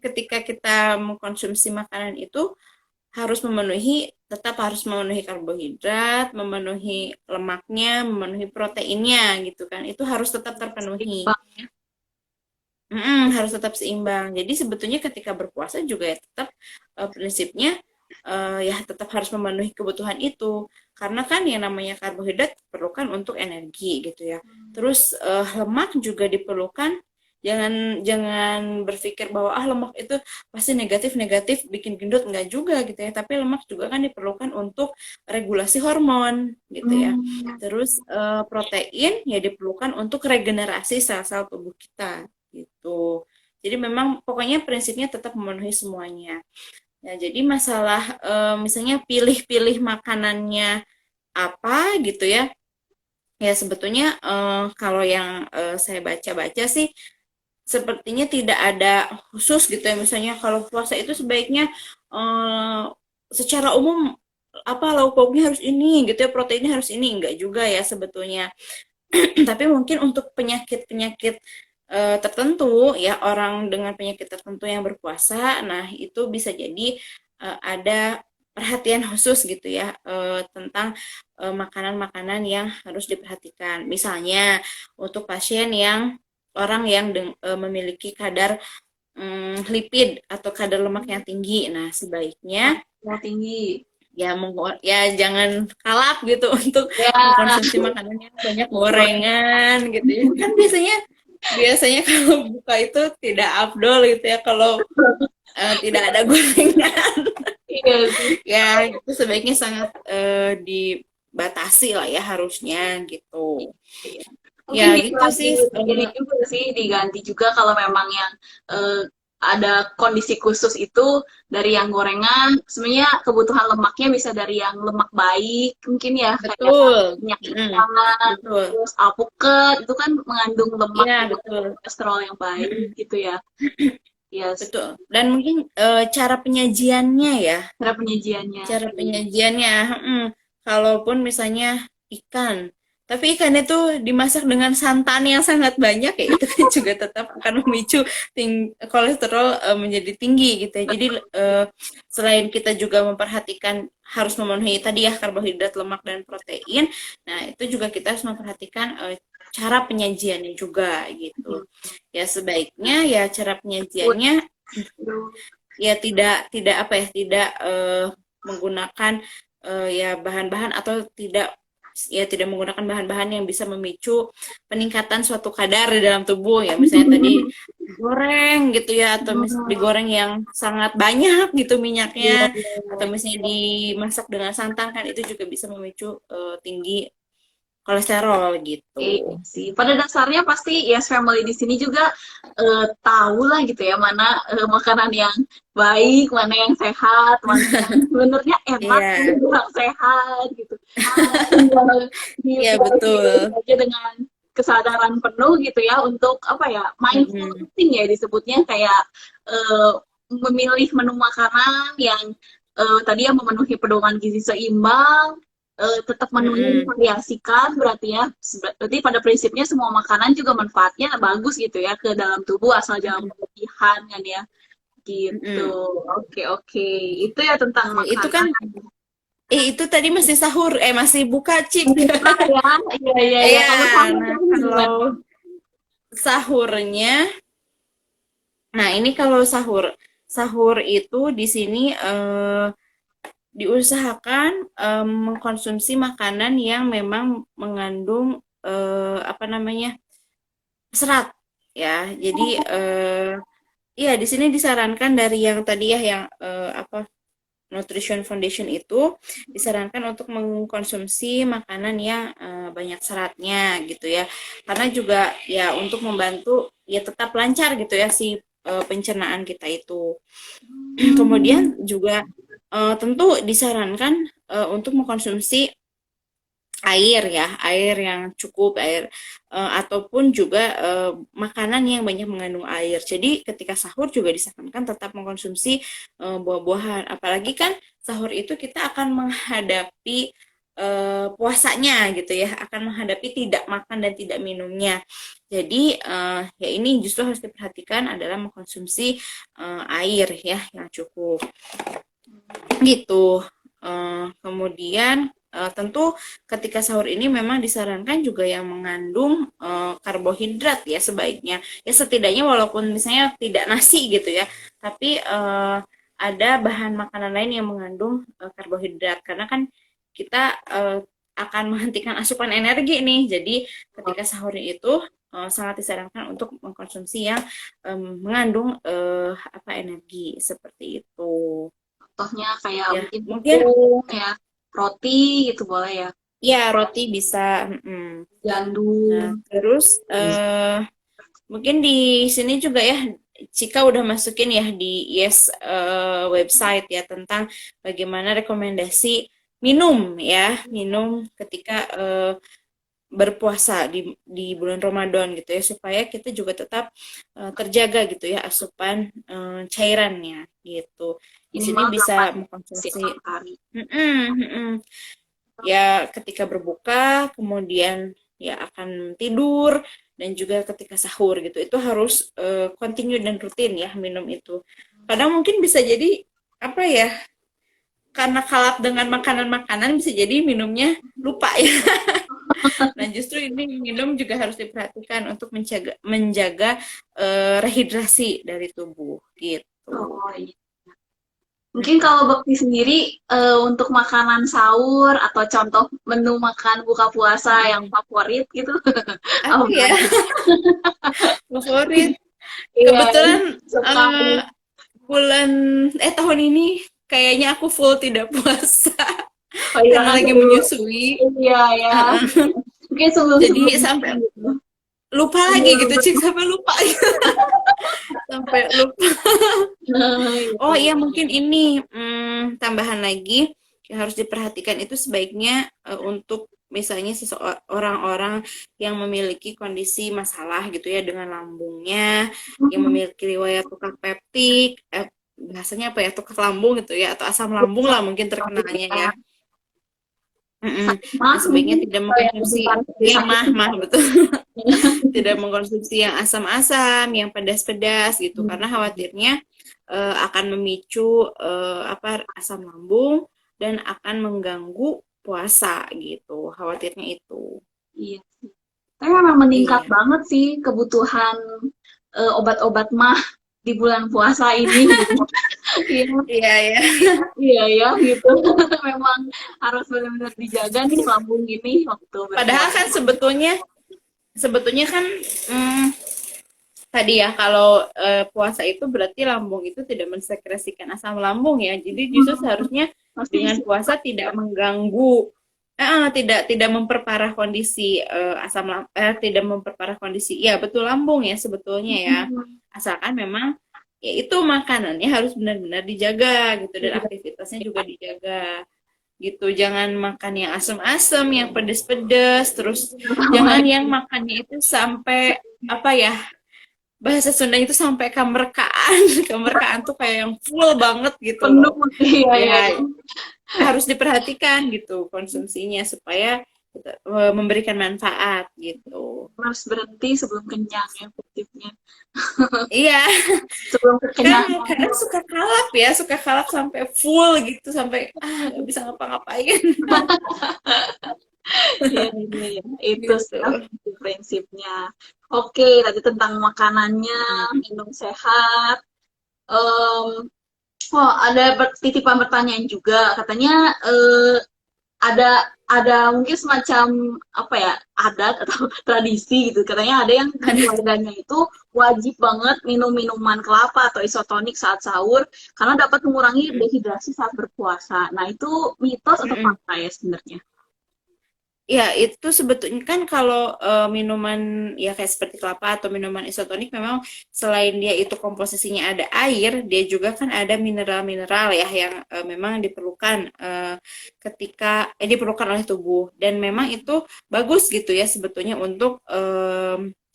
ketika kita mengkonsumsi makanan itu tetap harus memenuhi karbohidrat, memenuhi lemaknya, memenuhi proteinnya gitu kan. Itu harus tetap terpenuhi. Seimbang. Harus tetap seimbang. Jadi sebetulnya ketika berpuasa juga ya tetap prinsipnya ya tetap harus memenuhi kebutuhan itu. Karena kan yang namanya karbohidrat diperlukan untuk energi gitu ya. Terus lemak juga diperlukan. Jangan jangan berpikir bahwa lemak itu pasti negatif bikin gendut enggak juga gitu ya. Tapi lemak juga kan diperlukan untuk regulasi hormon gitu ya. Hmm. Terus protein ya diperlukan untuk regenerasi sel-sel tubuh kita gitu. Jadi memang pokoknya prinsipnya tetap memenuhi semuanya. Ya, jadi masalah misalnya pilih-pilih makanannya apa gitu ya. Ya sebetulnya kalau yang saya baca-baca sih sepertinya tidak ada khusus gitu ya. Misalnya kalau puasa itu sebaiknya eh, secara umum apa lauk pauknya harus ini gitu ya, proteinnya harus ini, enggak juga ya sebetulnya. Tapi mungkin untuk penyakit-penyakit tertentu ya, orang dengan penyakit tertentu yang berpuasa, nah itu bisa jadi ada perhatian khusus gitu ya, tentang makanan-makanan yang harus diperhatikan. Misalnya untuk pasien yang orang yang memiliki kadar lipid atau kadar lemak yang tinggi, nah sebaiknya Yang tinggi. ya ya jangan kalap gitu untuk Ya, mengkonsumsi makanan yang banyak gorengan gitu ya. Kan biasanya kalau buka itu tidak afdol gitu ya kalau tidak ada gorengan. iya sih. Ya itu sebaiknya sangat dibatasi lah ya harusnya gitu. Mungkin Ya gitu sih. ini juga sih diganti juga kalau memang yang ada kondisi khusus itu dari yang gorengan, sebenarnya kebutuhan lemaknya bisa dari yang lemak baik, mungkin ya kayak Betul. minyak ikan, Betul. terus alpukat itu kan mengandung lemak Iya, juga, betul. kolesterol yang baik gitu ya. Yes, Betul. Dan mungkin cara penyajiannya ya. cara penyajiannya. Cara penyajiannya, kalaupun misalnya ikan, tapi ikannya tuh dimasak dengan santan yang sangat banyak ya, itu kan juga tetap akan memicu kolesterol menjadi tinggi gitu ya. Jadi selain kita juga memperhatikan harus memenuhi tadi ya karbohidrat, lemak dan protein, nah itu juga kita harus memperhatikan cara penyajiannya juga gitu. Ya sebaiknya ya cara penyajiannya ya tidak apa ya, tidak menggunakan ya bahan-bahan atau tidak menggunakan bahan-bahan yang bisa memicu peningkatan suatu kadar di dalam tubuh ya, misalnya tadi digoreng gitu ya, atau digoreng yang sangat banyak gitu minyaknya, atau misalnya dimasak dengan santan, kan itu juga bisa memicu tinggi kolesterol gitu. Iya sih. Pada dasarnya pasti Yes Family di sini juga tahu lah gitu ya mana makanan yang baik, mana yang sehat, mana yang sebenarnya enak, Iya. kurang sehat gitu. Tinggal Iya betul. aja dengan kesadaran penuh gitu ya untuk apa ya mindful eating ya disebutnya, kayak memilih menu makanan yang tadi yang memenuhi pedoman gizi seimbang, tetap menunya divariasikan, berarti ya berarti pada prinsipnya semua makanan juga manfaatnya bagus gitu ya ke dalam tubuh asal jangan berlebihan kan ya gitu. Oke, itu ya tentang makanan. Itu kan itu tadi masih sahur, masih buka Cik. Iya. Iya, Kalau kalau sahurnya, nah ini kalau sahur itu di sini diusahakan mengkonsumsi makanan yang memang mengandung apa namanya, serat ya. Jadi iya di sini disarankan dari yang tadi ya yang apa, Nutrition Foundation itu disarankan untuk mengkonsumsi makanan yang banyak seratnya gitu ya, karena juga ya untuk membantu ya tetap lancar gitu ya si pencernaan kita itu. Kemudian juga tentu disarankan untuk mengkonsumsi air ya, air yang cukup, air ataupun juga makanan yang banyak mengandung air. Jadi ketika sahur juga disarankan tetap mengkonsumsi buah-buahan. Apalagi kan sahur itu kita akan menghadapi puasanya gitu ya, akan menghadapi tidak makan dan tidak minumnya. Jadi ya ini justru harus diperhatikan adalah mengkonsumsi air ya yang cukup. Gitu. Kemudian tentu ketika sahur ini memang disarankan juga yang mengandung karbohidrat ya sebaiknya. Ya setidaknya walaupun misalnya tidak nasi gitu ya, tapi ada bahan makanan lain yang mengandung karbohidrat, karena kan kita akan menghentikan asupan energi nih. Jadi ketika sahur itu sangat disarankan untuk mengkonsumsi yang mengandung apa energi seperti itu. Contohnya kayak Ya, mungkin tepung ya, roti gitu boleh ya. Ya, roti bisa. Gandum. Nah, terus mungkin di sini juga ya, Cika udah masukin ya di Yes website ya tentang bagaimana rekomendasi minum ya, minum ketika berpuasa di bulan Ramadan gitu ya, supaya kita juga tetap terjaga gitu ya asupan cairannya gitu. Di sini Minimal bisa 8 mengkonsumsi hari. ya ketika berbuka, kemudian ya akan tidur dan juga ketika sahur gitu. Itu harus continue dan rutin ya minum itu. Kadang mungkin bisa jadi apa ya? Karena kalap dengan makanan-makanan bisa jadi minumnya lupa ya. Nah, justru ini minum juga harus diperhatikan untuk menjaga rehidrasi dari tubuh gitu. Oh iya. Mungkin kalau Bekti sendiri untuk makanan sahur atau contoh menu makan buka puasa yang favorit gitu, Apa apa ya aja? favorit? Iya, Kebetulan sekali. eh, bulan tahun ini kayaknya aku full tidak puasa Oh iya karena kan lagi dulu. menyusui. Iya ya. Mungkin Jadi sebelum-sebelumnya sampai gitu. lupa lagi gitu, Cik, sampai lupa sampai lupa. Nah, iya. Oh iya, mungkin ini tambahan lagi yang harus diperhatikan itu sebaiknya untuk misalnya orang-orang yang memiliki kondisi masalah gitu ya dengan lambungnya, yang memiliki riwayat tukak peptik, bahasanya apa ya, tukak lambung gitu ya, atau asam lambung lah mungkin terkenalnya ya. Mm-mm. Mah Nah, sebaiknya mungkin tidak kalau yang mengkonsumsi, bukan ya sakit mah betul, tidak mengkonsumsi yang asam-asam, yang pedas-pedas gitu, karena khawatirnya akan memicu apa asam lambung dan akan mengganggu puasa gitu. Khawatirnya itu. iya sih. Tapi memang meningkat Iya. banget sih kebutuhan obat-obat mah di bulan puasa ini gitu. Iya, Iya ya. iya ya gitu. Memang harus benar-benar dijaga nih lambung ini waktu Padahal berpuasa. kan sebetulnya kan mm, tadi ya kalau puasa itu berarti lambung itu tidak mensekresikan asam lambung ya. Jadi justru seharusnya Pasti dengan sih. puasa tidak mengganggu, tidak memperparah kondisi tidak memperparah kondisi. Ya betul lambung ya sebetulnya ya. Asalkan memang ya itu makanannya harus benar-benar dijaga gitu dan aktivitasnya juga dijaga gitu. Jangan makan yang asam-asam, yang pedes-pedes, terus jangan yang makannya itu sampai apa ya, bahasa Sunda itu sampai kemerkaan. Kemerkaan tuh kayak yang full banget gitu loh. Penuh, iya ya. Ya harus diperhatikan gitu konsumsinya supaya memberikan manfaat gitu. Harus berhenti sebelum kenyang ya efektifnya. Iya, Sebelum kan kekenyangan. kadang suka kalap sampai full gitu, sampai nggak bisa ngapa-ngapain Iya, iya, iya. Itu gitu. sih prinsipnya. Oke, tadi tentang makanannya, minum sehat. Em, oh, ada titipan pertanyaan juga. Katanya ada ada mungkin semacam apa ya adat atau tradisi gitu. Katanya ada yang di Ada. keluarganya itu wajib banget minum minuman kelapa atau isotonik saat sahur karena dapat mengurangi dehidrasi saat berpuasa. Nah, itu mitos atau fakta ya sebenarnya? Ya, itu sebetulnya kan kalau minuman ya kayak seperti kelapa atau minuman isotonik memang selain dia itu komposisinya ada air, dia juga kan ada mineral-mineral ya yang memang diperlukan diperlukan oleh tubuh dan memang itu bagus gitu ya sebetulnya untuk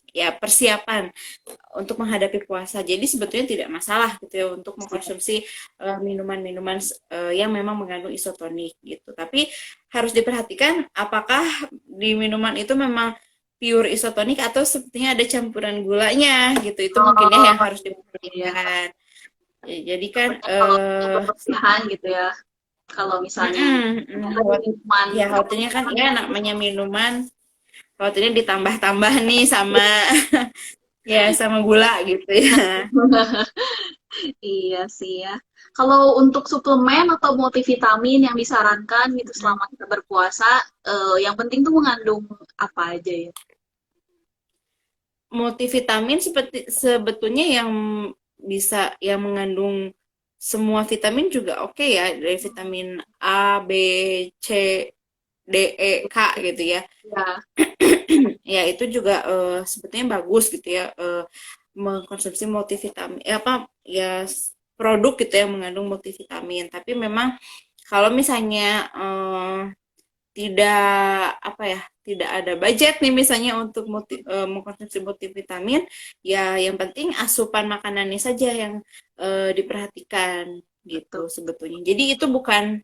ya persiapan untuk menghadapi puasa. Jadi sebetulnya tidak masalah gitu ya untuk mengkonsumsi minuman-minuman yang memang mengandung isotonik gitu. Tapi harus diperhatikan apakah di minuman itu memang pure isotonik atau sepertinya ada campuran gulanya gitu. Itu mungkin ya yang harus Iya. diperhatikan. Ya, jadi kan Kalau untuk kebersihan gitu ya. Kalau misalnya minuman ya khawatirnya kan ya namanya minuman khawatirnya ditambah-tambah nih sama ya sama gula gitu ya. iya sih ya. Kalau untuk suplemen atau multivitamin yang disarankan gitu selama kita berpuasa, yang penting tuh mengandung apa aja ya? Multivitamin seperti sebetulnya yang bisa yang mengandung semua vitamin juga oke ya, dari vitamin A, B, C, D, E, K gitu ya. Ya, Ya itu juga sebetulnya bagus gitu ya, mengkonsumsi multivitamin apa ya produk gitu yang mengandung multivitamin. Tapi memang kalau misalnya tidak apa ya tidak ada budget nih misalnya untuk mengkonsumsi multivitamin, ya yang penting asupan makanannya saja yang diperhatikan gitu sebetulnya. Jadi itu bukan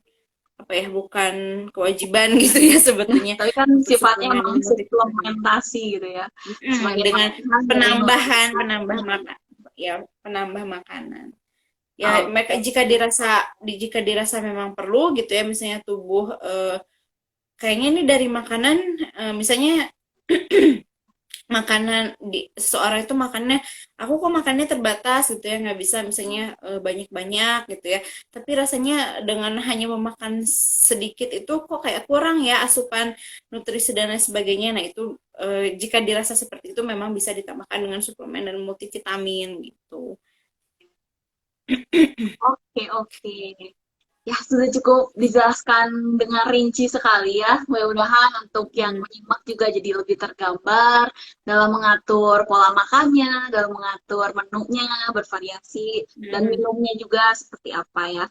apa ya, bukan kewajiban gitu ya sebetulnya Tapi kan untuk sifatnya suplemen emang multivitamin. suplementasi gitu ya. Sebagai Dengan tambahan dari penambahan nutrisi. penambah makan, ya penambah makanan. Ya, Oh, mereka jika dirasa memang perlu gitu ya, misalnya tubuh kayaknya ini dari makanan, misalnya makanan di seseorang itu makannya, aku kok makannya terbatas gitu ya, nggak bisa misalnya banyak-banyak gitu ya, tapi rasanya dengan hanya memakan sedikit itu kok kayak kurang ya asupan nutrisi dan lain sebagainya. Nah itu jika dirasa seperti itu memang bisa ditambahkan dengan suplemen dan multivitamin gitu. oke, oke. Ya, sudah cukup dijelaskan dengan rinci sekali ya. Mudah-mudahan untuk yang Hmm. menyimak juga jadi lebih tergambar dalam mengatur pola makannya, dalam mengatur menunya, bervariasi, dan Hmm. minumnya juga seperti apa ya.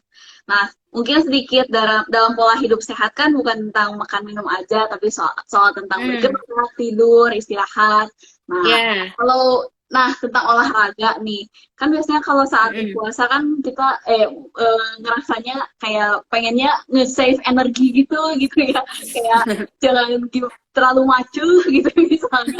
Nah, mungkin sedikit dalam pola hidup sehat kan bukan tentang makan minum aja, tapi soal tentang Hmm. bergerak, tidur, istirahat. Nah, Ya. kalau tentang olahraga nih, kan biasanya kalau saat Hmm. berpuasa kan kita ngerasanya kayak pengennya nge-save energi gitu ya, kayak jangan terlalu macu gitu misalnya.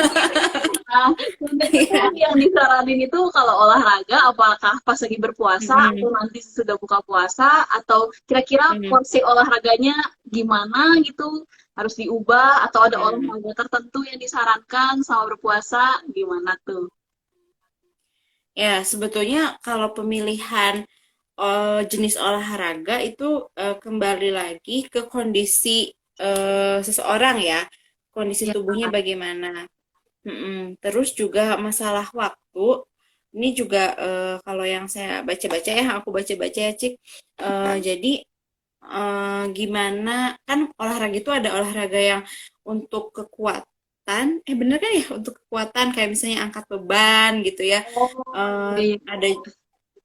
Nah, sebenarnya tuh Iya. yang disaranin itu kalau olahraga apakah pas lagi berpuasa atau Hmm. nanti sudah buka puasa, atau kira-kira Hmm. porsi olahraganya gimana gitu, harus diubah atau ada Hmm. olahraga tertentu yang disarankan sama berpuasa, gimana tuh? Ya, sebetulnya kalau pemilihan jenis olahraga itu kembali lagi ke kondisi seseorang ya, kondisi Ya, tubuhnya bagaimana. Terus juga masalah waktu, ini juga kalau yang saya baca-baca ya, aku baca-baca ya, Cik. Jadi gimana kan olahraga itu ada olahraga yang untuk kekuatan, bener kan ya, untuk kekuatan kayak misalnya angkat beban gitu ya. oh iya, Ada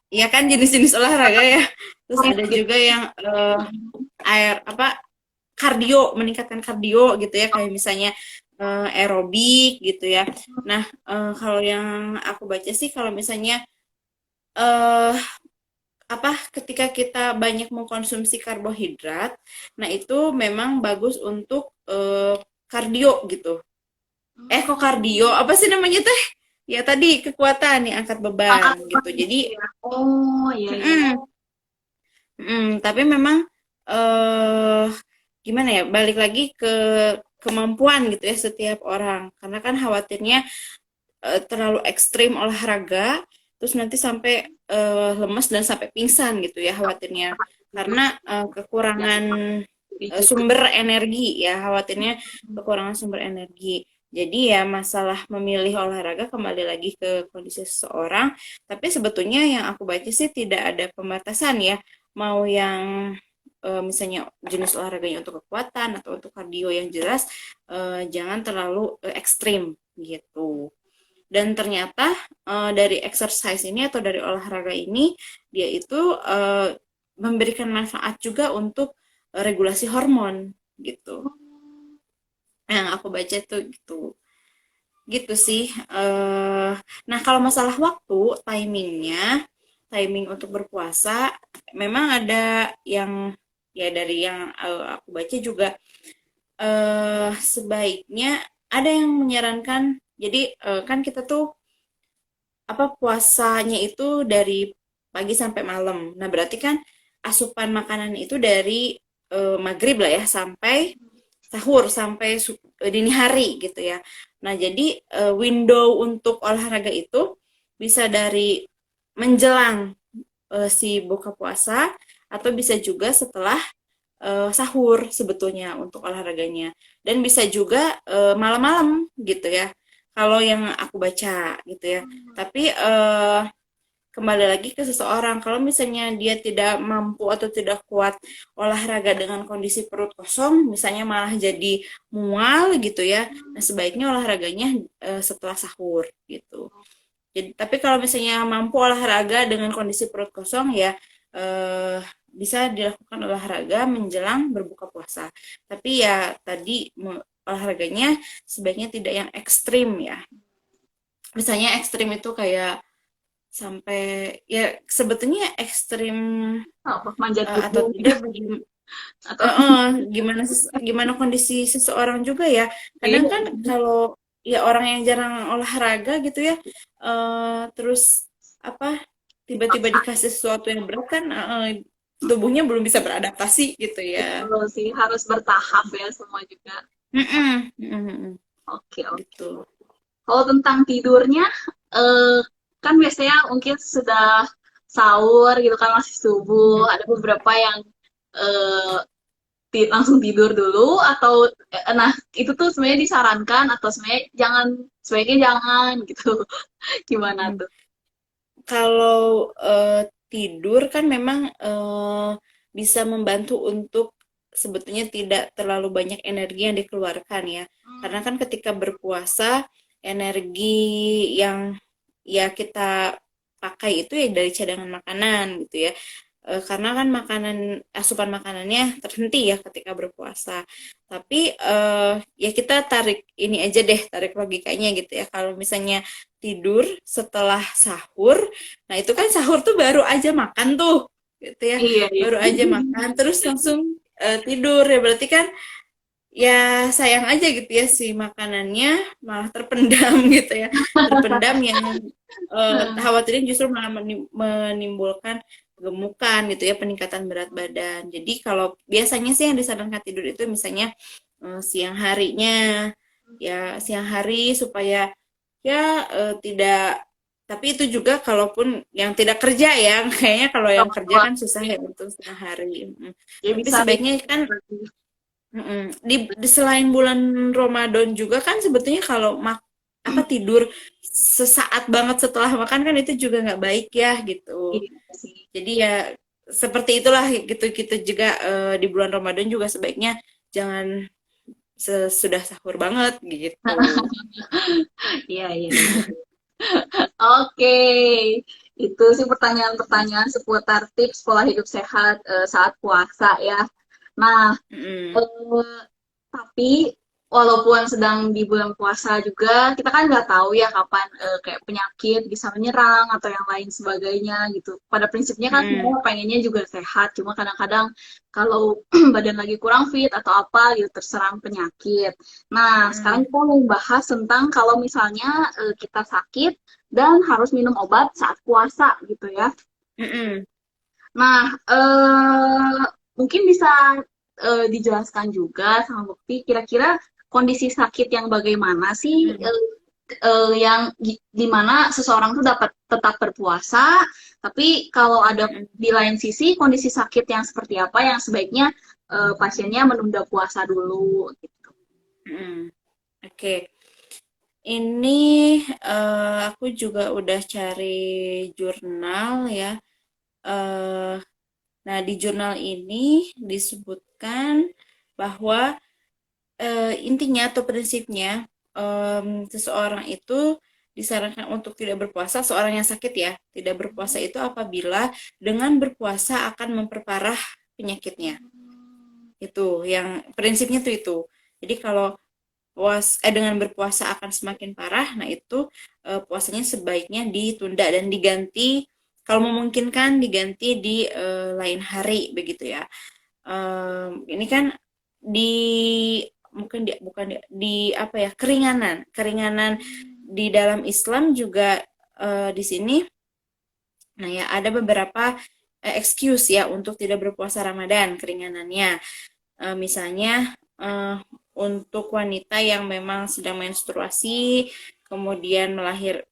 ya kan jenis-jenis olahraga ya. Terus iya. ada Gitu. juga yang air apa kardio, meningkatkan kardio gitu ya, kayak misalnya aerobik gitu ya. Nah, kalau yang aku baca sih kalau misalnya eh ketika kita banyak mengkonsumsi karbohidrat, nah itu memang bagus untuk kardio gitu. Kok kardio? Apa sih namanya teh? Ya tadi kekuatan nih, angkat beban Angkat gitu. beban Jadi, gitu ya. Oh iya iya. mm-mm, tapi memang eh gimana ya? Balik lagi ke kemampuan gitu ya setiap orang. Karena kan khawatirnya terlalu ekstrim olahraga, terus nanti sampai lemes dan sampai pingsan gitu ya khawatirnya. Karena Ya, kekurangan juga. sumber energi ya, khawatirnya kekurangan sumber energi. Jadi ya masalah memilih olahraga kembali lagi ke kondisi seseorang, tapi sebetulnya yang aku baca sih tidak ada pembatasan ya, mau yang misalnya jenis olahraganya untuk kekuatan atau untuk kardio yang jelas jangan terlalu ekstrim gitu. Dan ternyata dari exercise ini atau dari olahraga ini dia itu memberikan manfaat juga untuk regulasi hormon gitu. Yang aku baca tuh gitu. Gitu sih. Nah, kalau masalah waktu, timing untuk berpuasa memang ada yang ya dari yang aku baca juga sebaiknya ada yang menyarankan, jadi kan kita tuh puasanya itu dari pagi sampai malam. Nah, berarti kan asupan makanan itu dari maghrib lah ya sampai sahur, sampai dini hari gitu ya. Nah, jadi window untuk olahraga itu bisa dari menjelang si buka puasa atau bisa juga setelah sahur sebetulnya untuk olahraganya. Dan bisa juga malam-malam gitu ya. Kalau yang aku baca gitu ya. Tapi kembali lagi ke seseorang. Kalau misalnya dia tidak mampu atau tidak kuat olahraga dengan kondisi perut kosong, misalnya malah jadi mual gitu ya. Nah, sebaiknya olahraganya setelah sahur gitu. Jadi, tapi kalau misalnya mampu olahraga dengan kondisi perut kosong ya bisa dilakukan olahraga menjelang berbuka puasa. Tapi ya tadi olahraganya sebaiknya tidak yang ekstrim ya. Misalnya ekstrim itu kayak sampai ya sebetulnya ekstrim Apa manjat atau gunung tidak atau gimana gimana kondisi seseorang juga ya. Kadang iya. kan kalau ya orang yang jarang olahraga gitu ya, terus apa tiba-tiba dikasih sesuatu yang berat kan, tubuhnya belum bisa beradaptasi gitu ya. Betul sih, harus bertahap ya semua juga. Mm-mm, mm-mm, Oke, oke. gitu. Kalau tentang tidurnya, kan biasanya mungkin sudah sahur gitu kan masih subuh. Ada beberapa yang eh, langsung tidur dulu atau nah itu tuh sebenarnya disarankan atau sebenarnya jangan, sebaiknya jangan gitu. Gimana Mm. tuh? Kalau tidur kan memang bisa membantu untuk sebetulnya tidak terlalu banyak energi yang dikeluarkan ya. Karena kan ketika berpuasa energi yang ya kita pakai itu ya dari cadangan makanan gitu ya. Karena kan asupan makanannya terhenti ya ketika berpuasa. Tapi ya kita tarik ini aja deh, tarik logikanya gitu ya. Kalau misalnya tidur setelah sahur, nah itu kan sahur tuh baru aja makan tuh, gitu ya, Iya, iya. baru aja makan terus langsung tidur ya berarti kan ya sayang aja gitu ya si makanannya malah terpendam gitu ya, terpendam yang khawatirnya justru malah menimbulkan gemukan gitu ya, peningkatan berat badan. Jadi kalau biasanya sih yang disarankan tidur itu misalnya siang harinya ya, siang hari supaya ya tidak, tapi itu juga kalaupun yang tidak kerja ya kayaknya kalau yang kerja kan susah ya untuk siang hari. Ya Tapi bisa sebaiknya kan selain bulan Ramadan juga kan sebetulnya kalau apa tidur sesaat banget setelah makan kan itu juga nggak baik ya gitu. iya sih. Jadi ya seperti itulah gitu, kita juga di bulan Ramadan juga sebaiknya jangan sesudah sahur banget gitu. Iya, iya, iya. Oke, itu sih pertanyaan-pertanyaan seputar tips pola hidup sehat saat puasa ya. Nah, Mm-mm. eh, tapi walaupun sedang di bulan puasa juga, kita kan nggak tahu ya kapan kayak penyakit bisa menyerang atau yang lain sebagainya gitu. Pada prinsipnya kan Mm-mm. semua pengennya juga sehat, cuma kadang-kadang kalau badan lagi kurang fit atau apa gitu terserang penyakit. Nah, sekarang Mm-mm. kita mau bahas tentang kalau misalnya kita sakit dan harus minum obat saat puasa gitu ya. Mm-mm. Nah, mungkin bisa dijelaskan juga sama Bukti, kira-kira kondisi sakit yang bagaimana sih Mm-mm. yang di mana seseorang tuh dapat tetap berpuasa, tapi kalau ada Mm-mm. di lain sisi kondisi sakit yang seperti apa yang sebaiknya pasiennya menunda puasa dulu gitu. Mm-mm. Oke. Ini aku juga udah cari jurnal ya. Eh, nah, di jurnal ini disebutkan bahwa intinya atau prinsipnya seseorang itu disarankan untuk tidak berpuasa, seorang yang sakit ya, tidak berpuasa itu apabila dengan berpuasa akan memperparah penyakitnya. Itu yang prinsipnya tuh itu. Jadi kalau dengan berpuasa akan semakin parah, nah itu puasanya sebaiknya ditunda dan diganti kalau memungkinkan diganti di lain hari begitu ya. Ini kan di mungkin bukan di apa ya, keringanan keringanan di dalam Islam juga di sini. Nah ya ada beberapa excuse ya untuk tidak berpuasa Ramadan keringanannya. Misalnya untuk wanita yang memang sedang menstruasi, kemudian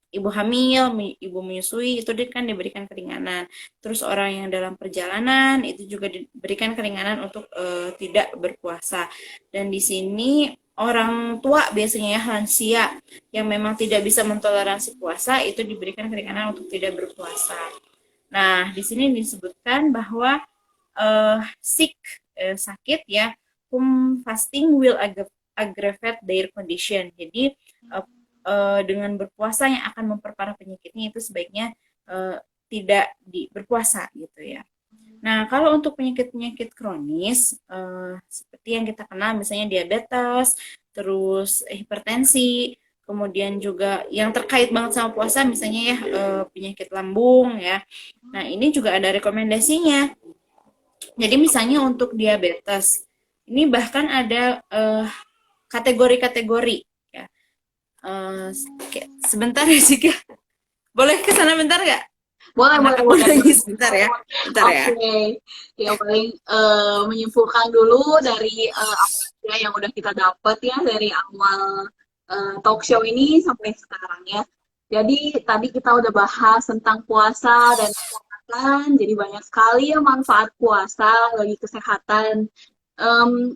ibu hamil, ibu menyusui, itu kan diberikan keringanan. Terus orang yang dalam perjalanan itu juga diberikan keringanan untuk tidak berpuasa. Dan di sini orang tua biasanya ya lansia yang memang tidak bisa mentoleransi puasa itu diberikan keringanan untuk tidak berpuasa. Nah, di sini disebutkan bahwa sakit ya, fasting will aggravate their condition. Jadi dengan berpuasa yang akan memperparah penyakitnya itu sebaiknya tidak berpuasa gitu ya. Nah, kalau untuk penyakit-penyakit kronis seperti yang kita kenal misalnya diabetes, terus hipertensi, kemudian juga yang terkait banget sama puasa misalnya ya penyakit lambung ya. Nah, ini juga ada rekomendasinya. Jadi misalnya untuk diabetes, ini bahkan ada kategori-kategori ya. Sebentar ya Jika. Boleh ke sana bentar nggak? Boleh, Anak boleh, aku boleh, lagi boleh. sebentar ya. Bentar ya. Oke, ya paling menyimpulkan dulu dari apa yang udah kita dapat ya dari awal talk show ini sampai sekarang ya. Jadi tadi kita udah bahas tentang puasa dan kesehatan, jadi banyak sekali ya manfaat puasa bagi kesehatan. Em,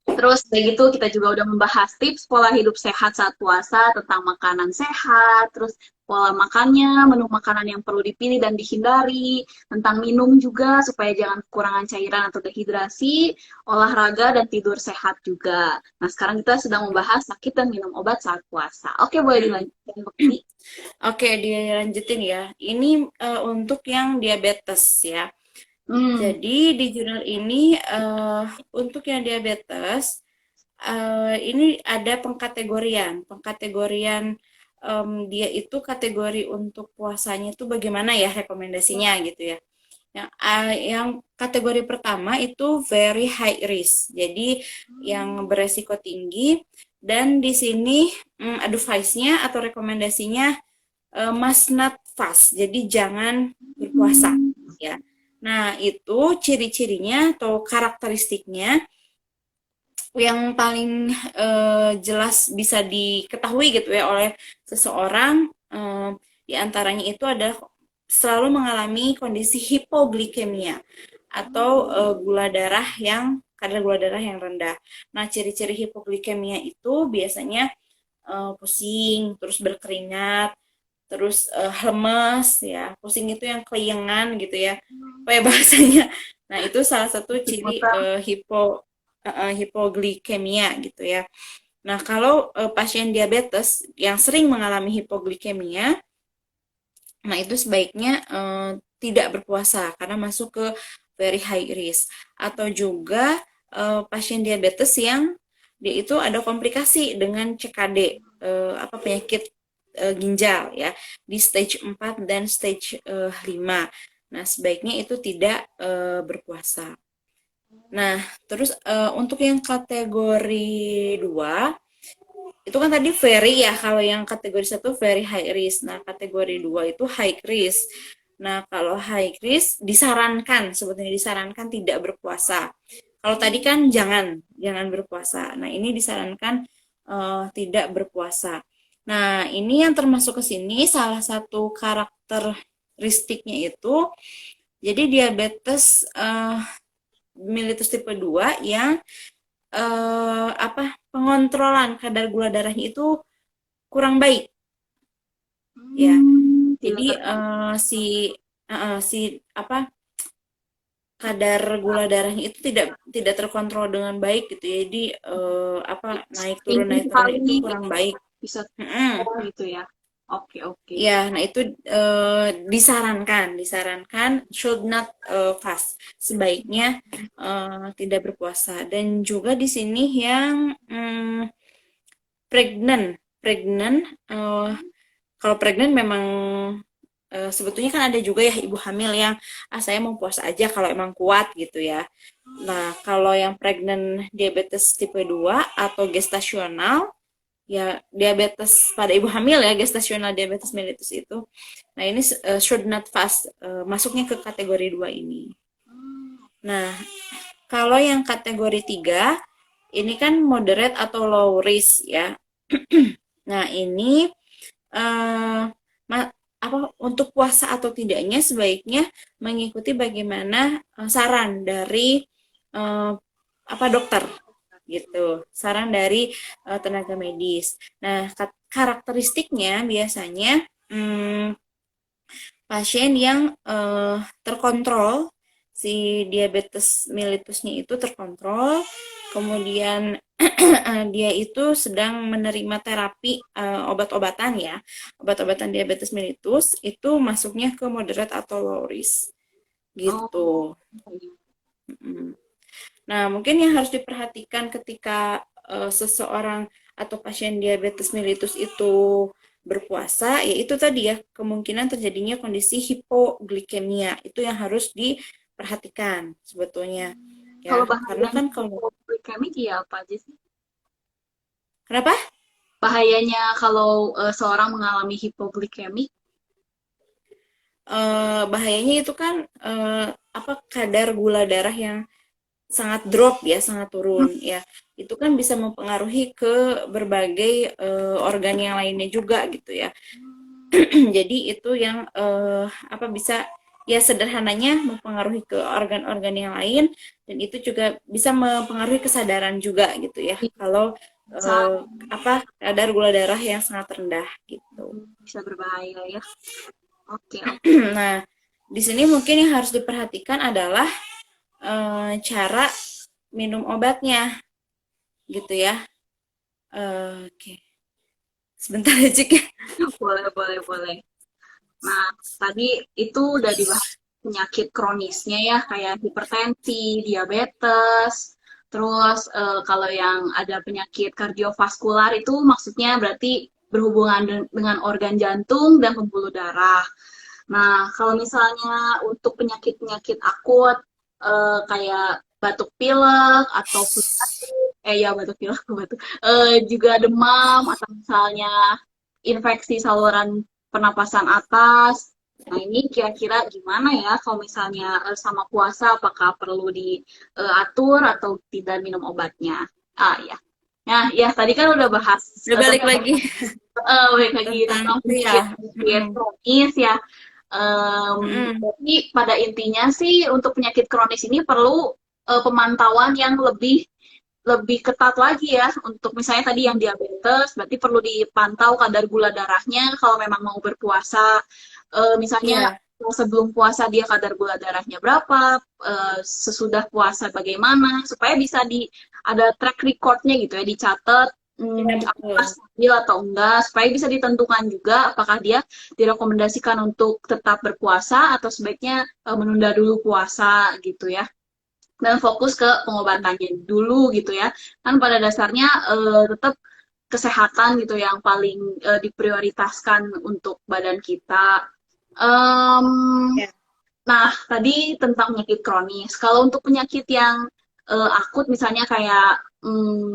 Terus kayak gitu kita juga udah membahas tips pola hidup sehat saat puasa, tentang makanan sehat, terus pola makannya, menu makanan yang perlu dipilih dan dihindari, tentang minum juga supaya jangan kekurangan cairan atau dehidrasi, olahraga dan tidur sehat juga. Nah, sekarang kita sedang membahas sakit dan minum obat saat puasa. Oke, boleh dilanjutkan, Bekti? Oke, dilanjutin ya. Ini untuk yang diabetes ya. Hmm. Jadi di jurnal ini untuk yang diabetes ini ada pengkategorian. Dia itu kategori untuk puasanya itu bagaimana ya rekomendasinya gitu ya. Yang kategori pertama itu very high risk. Jadi yang beresiko tinggi dan di sini advice-nya atau rekomendasinya must not fast. Jadi jangan berpuasa ya. Nah, itu ciri-cirinya atau karakteristiknya yang paling jelas bisa diketahui gitu ya oleh seseorang, di antaranya itu adalah selalu mengalami kondisi hipoglikemia atau kadar gula darah yang rendah. Nah, ciri-ciri hipoglikemia itu biasanya pusing, terus berkeringat, terus lemes ya. Pusing itu yang keliengan gitu ya. Apa ya bahasanya? Nah, itu salah satu ciri hipoglikemia gitu ya. Nah, kalau pasien diabetes yang sering mengalami hipoglikemia, nah itu sebaiknya tidak berpuasa karena masuk ke very high risk. Atau juga pasien diabetes yang dia itu ada komplikasi dengan CKD, penyakit ginjal ya di stage 4 dan stage 5. Nah, sebaiknya itu tidak berpuasa. Nah, terus untuk yang kategori 2 itu kan tadi very ya, kalau yang kategori 1 very high risk. Nah, kategori 2 itu high risk. Nah, kalau high risk sebetulnya disarankan tidak berpuasa. Kalau tadi kan jangan berpuasa. Nah, ini disarankan tidak berpuasa. Nah, ini yang termasuk ke sini salah satu karakteristiknya itu jadi diabetes mellitus tipe 2 yang pengontrolan kadar gula darahnya itu kurang baik ya. Jadi kadar gula darahnya itu tidak terkontrol dengan baik gitu ya. Jadi naik turun itu kurang baik. Bisa gitu ya. Oke. Ya, nah itu disarankan should not fast. Sebaiknya tidak berpuasa. Dan juga di sini yang pregnant. Kalau pregnant memang sebetulnya kan ada juga ya ibu hamil yang saya mau puasa aja kalau emang kuat gitu ya. Nah, kalau yang pregnant diabetes tipe 2 atau gestasional ya diabetes pada ibu hamil ya, gestasional diabetes mellitus itu. Nah, ini should not fast, masuknya ke kategori 2 ini. Nah, kalau yang kategori 3 ini kan moderate atau low risk ya. Nah, ini untuk puasa atau tidaknya sebaiknya mengikuti bagaimana saran dari dokter gitu, saran dari tenaga medis. Nah, karakteristiknya biasanya pasien yang terkontrol, si diabetes mellitusnya itu terkontrol, kemudian dia itu sedang menerima terapi obat-obatan ya, obat-obatan diabetes mellitus itu masuknya ke moderate atau low risk gitu. Nah, mungkin yang harus diperhatikan ketika seseorang atau pasien diabetes mellitus itu berpuasa, ya itu tadi ya, kemungkinan terjadinya kondisi hipoglikemia. Itu yang harus diperhatikan sebetulnya. Kalau Ya, karena bahayanya kan kalau hipoglikemik ya apa aja sih? kenapa? Bahayanya kalau seorang mengalami hipoglikemik. Bahayanya itu kan apa kadar gula darah yang sangat drop ya, sangat turun ya. Itu kan bisa mempengaruhi ke berbagai organ yang lainnya juga gitu ya. Jadi itu yang apa bisa ya sederhananya mempengaruhi ke organ-organ yang lain dan itu juga bisa mempengaruhi kesadaran juga gitu ya. Kalau Bisa, apa kadar gula darah yang sangat rendah gitu. bisa berbahaya ya. Oke, oke. Nah, di sini mungkin yang harus diperhatikan adalah cara minum obatnya gitu ya. Oke, sebentar ya Cik ya. Boleh, boleh, boleh. Nah, tadi itu udah dibahas penyakit kronisnya ya, kayak hipertensi, diabetes, terus kalau yang ada penyakit kardiovaskular itu maksudnya berarti berhubungan dengan organ jantung dan pembuluh darah. Nah, kalau misalnya untuk penyakit-penyakit akut kayak batuk pilek atau flu batuk, ya batuk pilek, batuk, juga demam atau misalnya infeksi saluran pernapasan atas. Nah, ini kira-kira gimana ya kalau misalnya sama puasa apakah perlu diatur atau tidak minum obatnya? Ah ya. Nah, ya tadi kan udah bahas Udah balik tentang lagi balik lagi tentang tentang itu ya. penyakit kronis ya. Mm-mm. Tapi pada intinya sih untuk penyakit kronis ini perlu pemantauan yang lebih lebih ketat lagi ya. Untuk misalnya tadi yang diabetes, berarti perlu dipantau kadar gula darahnya kalau memang mau berpuasa. Misalnya Iya, sebelum puasa dia kadar gula darahnya berapa, sesudah puasa bagaimana, supaya bisa ada track recordnya gitu ya, dicatat iya apakah betul. stabil atau enggak, supaya bisa ditentukan juga apakah dia direkomendasikan untuk tetap berpuasa atau sebaiknya menunda dulu puasa gitu ya dan fokus ke pengobatannya dulu gitu ya kan pada dasarnya tetap kesehatan gitu yang paling diprioritaskan untuk badan kita. Em, Ya. nah tadi tentang penyakit kronis kalau untuk penyakit yang akut misalnya kayak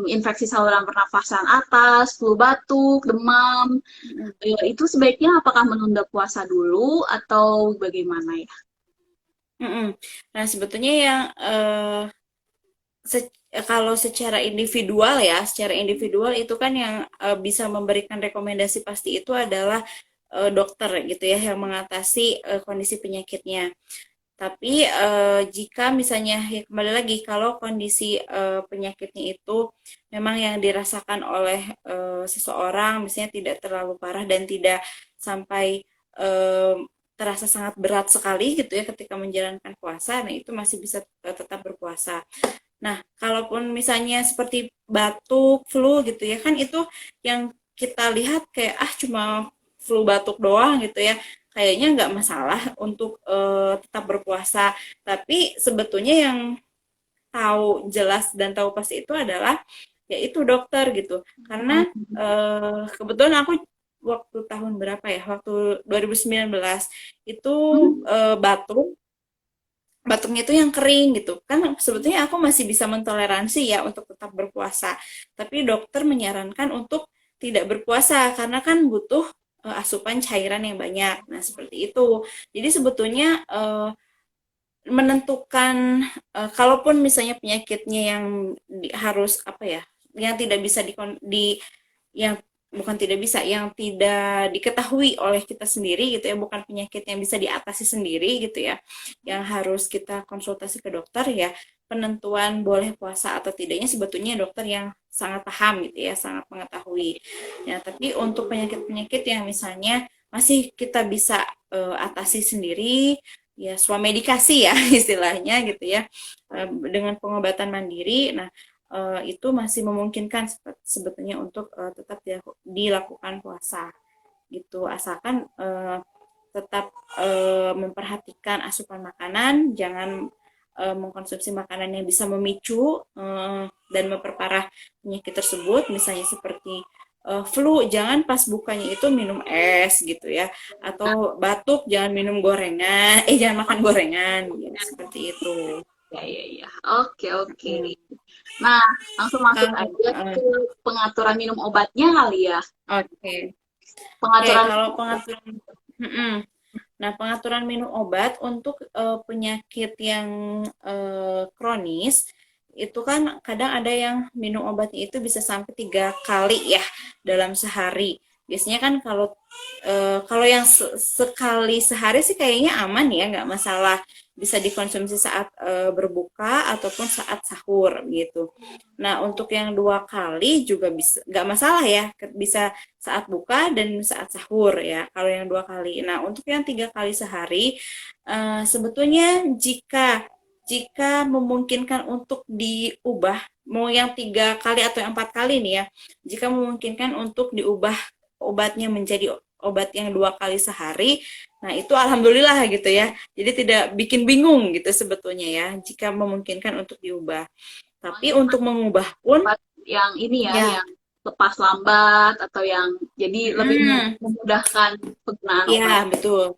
infeksi saluran pernafasan atas, flu batuk, demam, Mm-mm. itu sebaiknya apakah menunda puasa dulu atau bagaimana ya? Mm-mm. Nah, sebetulnya yang kalau secara individual ya, secara individual itu kan yang bisa memberikan rekomendasi pasti itu adalah dokter gitu ya yang mengatasi kondisi penyakitnya. Tapi jika misalnya ya kembali lagi kalau kondisi penyakitnya itu memang yang dirasakan oleh seseorang misalnya tidak terlalu parah dan tidak sampai eh, terasa sangat berat sekali gitu ya ketika menjalankan puasa, nah itu masih bisa tetap berpuasa. Nah, kalaupun misalnya seperti batuk, flu gitu ya, kan itu yang kita lihat kayak cuma flu batuk doang gitu ya. Kayaknya nggak masalah untuk tetap berpuasa. Tapi sebetulnya yang tahu jelas dan tahu pasti itu adalah yaitu dokter gitu. Karena kebetulan aku waktu tahun berapa ya? Waktu 2019 itu batuk batuknya itu yang kering gitu kan sebetulnya aku masih bisa mentoleransi ya untuk tetap berpuasa tapi dokter menyarankan untuk tidak berpuasa karena kan butuh asupan cairan yang banyak nah seperti itu jadi sebetulnya menentukan kalaupun misalnya penyakitnya yang harus apa ya yang tidak bisa yang bukan tidak bisa yang tidak diketahui oleh kita sendiri gitu ya bukan penyakit yang bisa diatasi sendiri gitu ya yang harus kita konsultasi ke dokter ya penentuan boleh puasa atau tidaknya sebetulnya dokter yang sangat paham gitu ya sangat mengetahui ya tapi untuk penyakit-penyakit yang misalnya masih kita bisa atasi sendiri ya swamedikasi ya istilahnya gitu ya dengan pengobatan mandiri nah itu masih memungkinkan sebetulnya untuk tetap dilakukan puasa gitu asalkan tetap memperhatikan asupan makanan jangan mengkonsumsi makanan yang bisa memicu dan memperparah penyakit tersebut, misalnya seperti flu, jangan pas bukanya itu minum es gitu ya, atau batuk jangan minum gorengan, jangan makan gorengan, ya, seperti itu. Ya, ya, ya. Oke, oke. Hmm. Nah, langsung masuk Kalau aja ke pengaturan minum obatnya kali ya. oke. Oke, Pengaturan. kalau pengaturan, mm-mm. Nah, pengaturan minum obat untuk penyakit yang kronis itu kan kadang ada yang minum obatnya itu bisa sampai 3 kali ya dalam sehari. Biasanya kan kalau yang sekali sehari sih kayaknya aman ya, nggak masalah. Bisa dikonsumsi saat berbuka ataupun saat sahur gitu. Nah, untuk yang 2 kali juga bisa, nggak masalah ya, bisa saat buka dan saat sahur ya, kalau yang 2 kali. Nah, untuk yang 3 kali sehari, sebetulnya jika memungkinkan untuk diubah, mau yang 3 kali atau yang 4 kali nih ya, jika memungkinkan untuk diubah obatnya menjadi obat yang 2 kali sehari, nah itu alhamdulillah gitu ya. Jadi tidak bikin bingung gitu sebetulnya ya, jika memungkinkan untuk diubah. Tapi untuk mengubah pun, Obat yang ini ya, ya, yang lepas lambat atau yang jadi lebih memudahkan penggunaan obat. ya betul.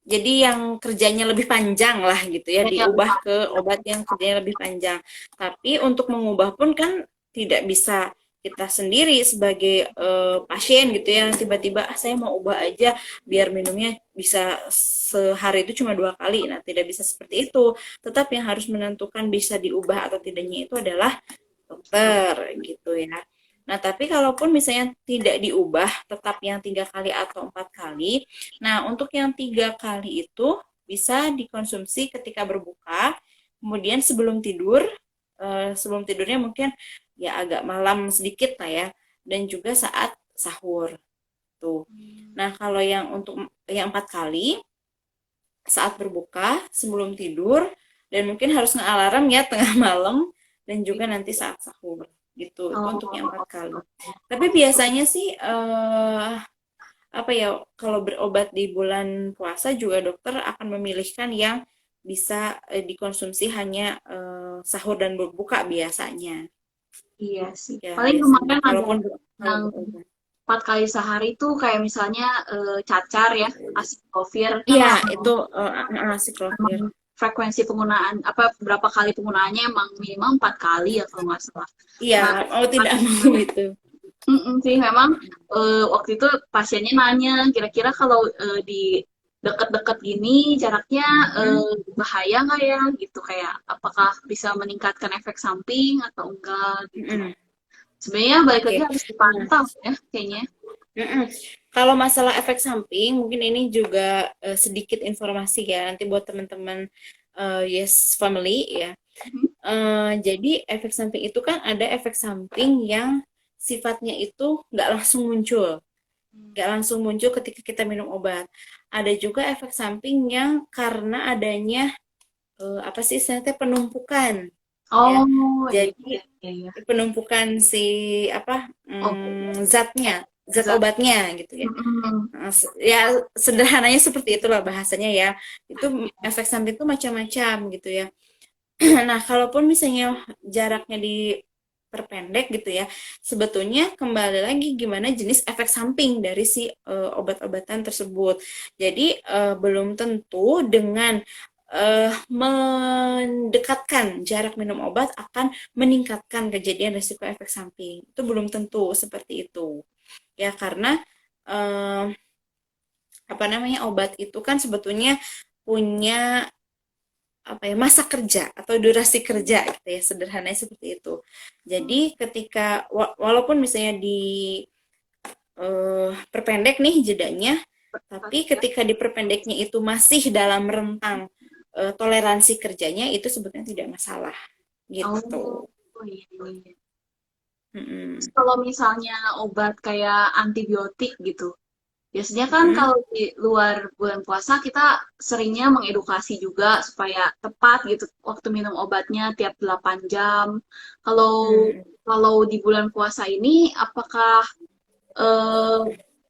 Jadi yang kerjanya lebih panjang lah gitu ya, Ya, diubah ke obat yang kerjanya lebih panjang. Tapi untuk mengubah pun kan tidak bisa kita sendiri sebagai pasien gitu ya, tiba-tiba saya mau ubah aja biar minumnya bisa sehari itu cuma 2 kali. Nah, tidak bisa seperti itu. Tetap yang harus menentukan bisa diubah atau tidaknya itu adalah dokter gitu ya. Nah, tapi kalaupun misalnya tidak diubah, tetap yang 3 kali atau 4 kali. Nah, untuk yang 3 kali itu bisa dikonsumsi ketika berbuka, kemudian sebelum tidur, sebelum tidurnya mungkin ya agak malam sedikit lah ya, dan juga saat sahur tuh. Nah, kalau yang untuk yang 4 kali saat berbuka, sebelum tidur, dan mungkin harus nge-alarm ya tengah malam, dan juga nanti saat sahur gitu. Itu untuk yang 4 kali. Tapi biasanya sih apa ya, kalau berobat di bulan puasa juga dokter akan memilihkan yang bisa dikonsumsi hanya sahur dan berbuka biasanya. iya sih. Ya, Paling biasanya. kemarin ada Kalaupun kalau yang berobat. 4 kali sehari tuh kayak misalnya cacar ya, acyclovir kan Iya, itu siklovir. frekuensi penggunaan apa berapa kali penggunaannya emang minimal 4 kali ya kalau nggak salah. Iya, Nah, mau tidak mau itu. sih memang waktu itu pasiennya nanya kira-kira kalau di deket-deket gini jaraknya bahaya nggak ya gitu kayak apakah bisa meningkatkan efek samping atau enggak gitu. Mm-mm. Sebenarnya balik lagi Oke. harus dipantau ya kayaknya. Mm-mm. Kalau masalah efek samping, mungkin ini juga sedikit informasi ya nanti buat teman-teman Yes Family ya. Jadi efek samping itu kan ada efek samping yang sifatnya itu nggak langsung muncul ketika kita minum obat. Ada juga efek samping yang karena adanya apa sih istilahnya penumpukan ya. Oh iya Jadi iya iya. penumpukan si apa zat Zat. obatnya gitu ya. Mm-mm. Ya sederhananya seperti itulah bahasanya ya. Itu efek samping itu macam-macam gitu ya. Nah, kalaupun misalnya jaraknya diperpendek gitu ya, sebetulnya kembali lagi gimana jenis efek samping dari si obat-obatan tersebut. Jadi belum tentu dengan mendekatkan jarak minum obat akan meningkatkan kejadian risiko efek samping. Itu belum tentu seperti itu. Ya, karena apa namanya, obat itu kan sebetulnya punya apa ya, masa kerja atau durasi kerja gitu ya, sederhananya seperti itu. Jadi ketika walaupun misalnya perpendek nih jedanya, tapi ketika diperpendeknya itu masih dalam rentang toleransi kerjanya, itu sebetulnya tidak masalah gitu. Oh iya, iya. Mm-mm. Kalau misalnya obat kayak antibiotik gitu, biasanya kan Mm-mm. kalau di luar bulan puasa kita seringnya mengedukasi juga supaya tepat gitu waktu minum obatnya tiap 8 jam. Kalau Mm-mm. kalau di bulan puasa ini apakah eh,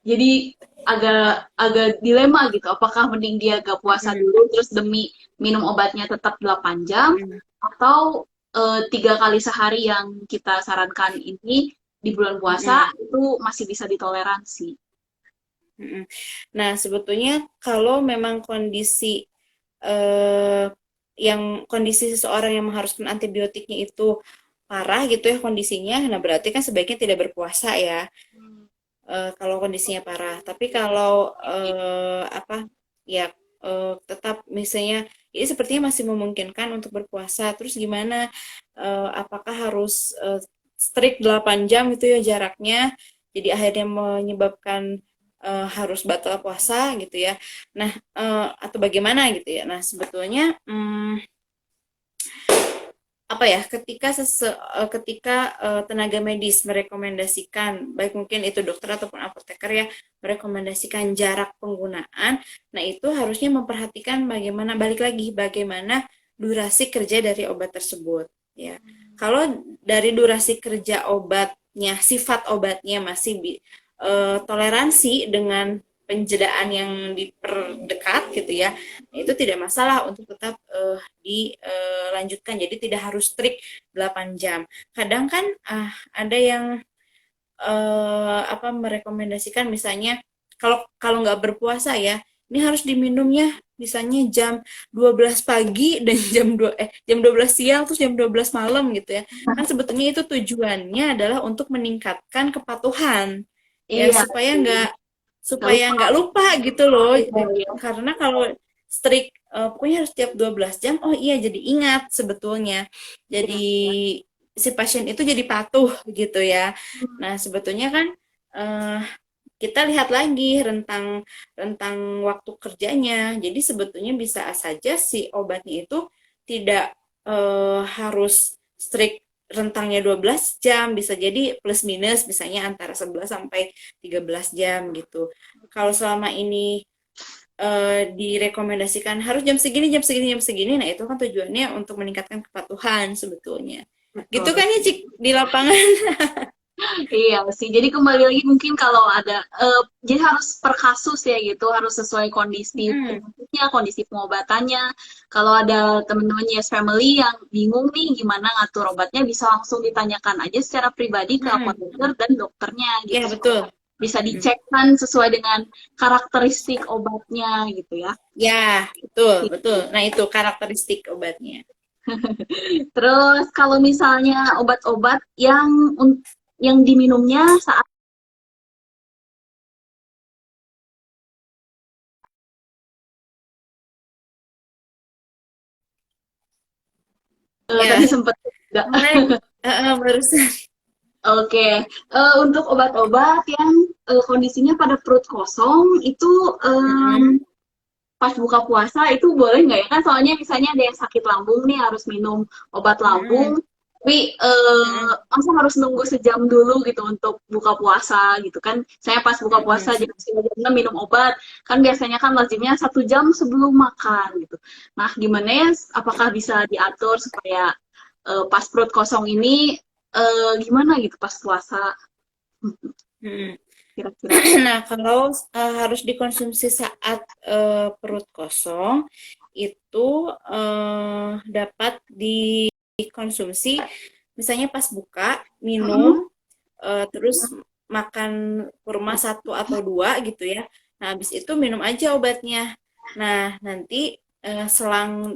jadi agak agak dilema gitu. Apakah mending dia gak puasa Mm-mm. dulu terus demi minum obatnya tetap 8 jam atau 3 kali sehari yang kita sarankan ini di bulan puasa itu masih bisa ditoleransi. Nah, sebetulnya kalau memang kondisi seseorang yang mengharuskan antibiotiknya itu parah gitu ya kondisinya, nah berarti kan sebaiknya tidak berpuasa ya. Kalau kondisinya parah. Tapi kalau apa ya tetap misalnya ini sepertinya masih memungkinkan untuk berpuasa. Terus gimana? Apakah harus strict 8 jam itu ya jaraknya? Jadi akhirnya menyebabkan harus batal puasa gitu ya. Nah, atau bagaimana gitu ya. Nah, sebetulnya apa ya ketika tenaga medis merekomendasikan baik mungkin itu dokter ataupun apoteker ya merekomendasikan jarak penggunaan, nah itu harusnya memperhatikan bagaimana durasi kerja dari obat tersebut ya. Kalau dari durasi kerja obatnya, sifat obatnya masih toleransi dengan penjedaan yang diperdekat gitu ya, itu tidak masalah untuk tetap dilanjutkan. Jadi tidak harus strict 8 jam. Kadang kan ada yang merekomendasikan misalnya kalau nggak berpuasa ya, ini harus diminumnya misalnya jam 12 pagi dan jam 12 siang terus jam 12 malam gitu ya. Kan sebetulnya itu tujuannya adalah untuk meningkatkan kepatuhan ya Iya, supaya nggak lupa gitu loh. iya. Karena kalau strict pokoknya harus tiap 12 jam, oh iya jadi ingat sebetulnya. Jadi si pasien itu jadi patuh gitu ya. Nah, sebetulnya kan kita lihat lagi rentang waktu kerjanya. Jadi sebetulnya bisa saja si obatnya itu tidak harus strict rentangnya 12 jam, bisa jadi plus minus misalnya antara 11 sampai 13 jam gitu. Kalau selama ini direkomendasikan harus jam segini, nah itu kan tujuannya untuk meningkatkan kepatuhan sebetulnya. Gitu kan ya Cik di lapangan? Iya sih, jadi kembali lagi mungkin kalau ada, jadi harus per kasus ya gitu, harus sesuai kondisi penyakitnya, kondisi pengobatannya. Kalau ada teman-teman Yes Family yang bingung nih gimana ngatur obatnya, bisa langsung ditanyakan aja secara pribadi ke apoteker dan dokternya Ya gitu. betul. Bisa dicekkan sesuai dengan karakteristik obatnya gitu ya. Ya betul. Nah itu karakteristik obatnya. Terus kalau misalnya obat-obat yang diminumnya saat Ya, tadi sempat juga. barusan. Oke, untuk obat-obat yang kondisinya pada perut kosong itu pas buka puasa itu boleh nggak ya? Kan soalnya misalnya ada yang sakit lambung nih harus minum obat lambung, tapi masa harus nunggu sejam dulu gitu untuk buka puasa gitu kan? Saya pas buka puasa jam 9 minum obat, kan biasanya kan lazimnya 1 jam sebelum makan gitu. Nah, gimana ya? Apakah bisa diatur supaya pas perut kosong ini gimana gitu pas puasa kira-kira? Nah, kalau harus dikonsumsi saat perut kosong, itu dapat dikonsumsi misalnya pas buka, minum, terus makan kurma 1 atau 2 gitu ya. Nah, habis itu minum aja obatnya. Nah, nanti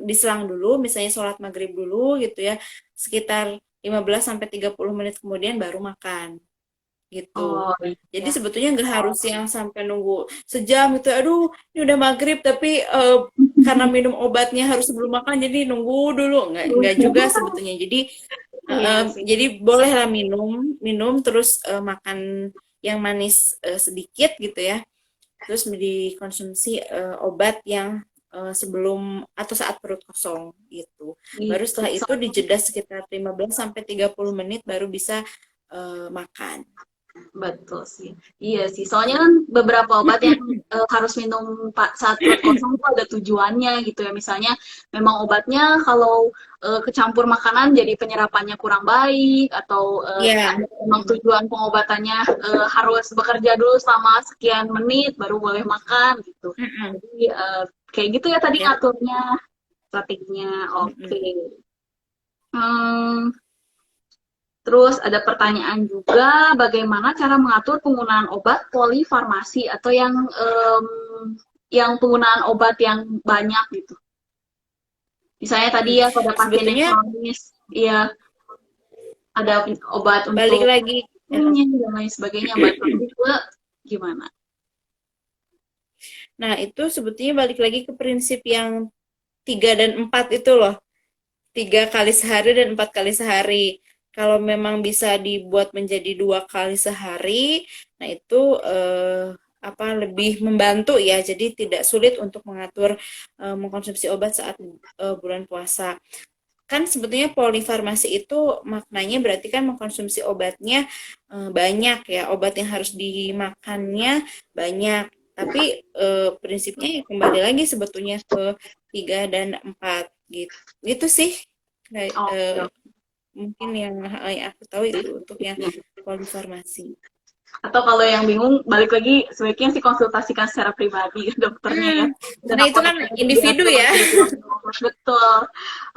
diselang dulu, misalnya sholat maghrib dulu gitu ya, sekitar 15 sampai 30 menit kemudian baru makan gitu. Oh Jadi iya. sebetulnya nggak harus yang sampai nunggu sejam itu. Aduh, ini udah maghrib tapi karena minum obatnya harus sebelum makan jadi nunggu dulu. Nggak juga sebetulnya. Iya sih. Jadi bolehlah minum terus makan yang manis sedikit gitu ya. Terus dikonsumsi obat yang sebelum atau saat perut kosong gitu. Baru setelah itu dijeda sekitar 15 sampai 30 menit baru bisa makan. Betul sih. Iya sih. Soalnya kan beberapa obat yang harus minum saat perut kosong itu ada tujuannya gitu ya. Misalnya memang obatnya kalau kecampur makanan jadi penyerapannya kurang baik atau Iya. memang tujuan pengobatannya harus bekerja dulu selama sekian menit baru boleh makan gitu. Jadi kayak gitu ya tadi Ya, ngaturnya. strateginya. Oke. Mm-mm. Hmm, terus ada pertanyaan juga, bagaimana cara mengatur penggunaan obat polifarmasi atau yang penggunaan obat yang banyak gitu. Misalnya tadi Mm. ya pada pasien yang Sebetulnya kronis, iya ada obat balik untuk lagi, ini dan lain sebagainya. Balik lagi ke gimana? nah itu sebetulnya balik lagi ke prinsip yang 3 dan 4 itu loh. 3 kali sehari dan 4 kali sehari. Kalau memang bisa dibuat menjadi 2 kali sehari, nah itu apa lebih membantu ya. Jadi tidak sulit untuk mengatur mengkonsumsi obat saat bulan puasa. Kan sebetulnya polifarmasi itu maknanya berarti kan mengkonsumsi obatnya banyak ya. Obat yang harus dimakannya banyak. Tapi prinsipnya kembali lagi sebetulnya ke 3 dan 4 gitu. Gitu sih. Kayak, Oke. mungkin yang aku tahu itu untuk yang polifarmasi. Atau kalau yang bingung, balik lagi sebaiknya sih konsultasikan secara pribadi ke dokternya ya. Hmm. Dan Nah itu kan apotekernya juga individu harus ya. betul.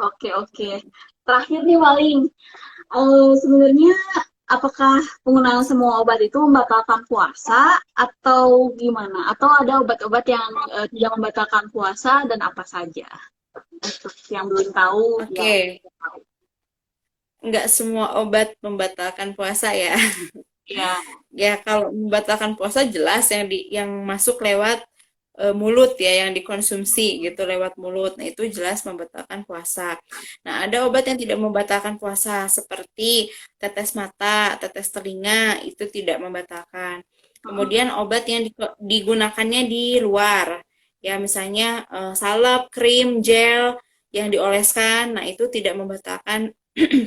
Oke, oke. Terakhir nih paling, sebenarnya apakah penggunaan semua obat itu membatalkan puasa atau gimana? Atau ada obat-obat yang tidak membatalkan puasa dan apa saja? Untuk yang belum tahu, ya. Oke, nggak semua obat membatalkan puasa ya. Ya. Ya kalau membatalkan puasa jelas yang masuk lewat mulut ya, yang dikonsumsi gitu lewat mulut. Nah, itu jelas membatalkan puasa. Nah, ada obat yang tidak membatalkan puasa seperti tetes mata, tetes telinga, itu tidak membatalkan. Kemudian obat yang digunakannya di luar, ya misalnya salep, krim, gel yang dioleskan, nah itu tidak membatalkan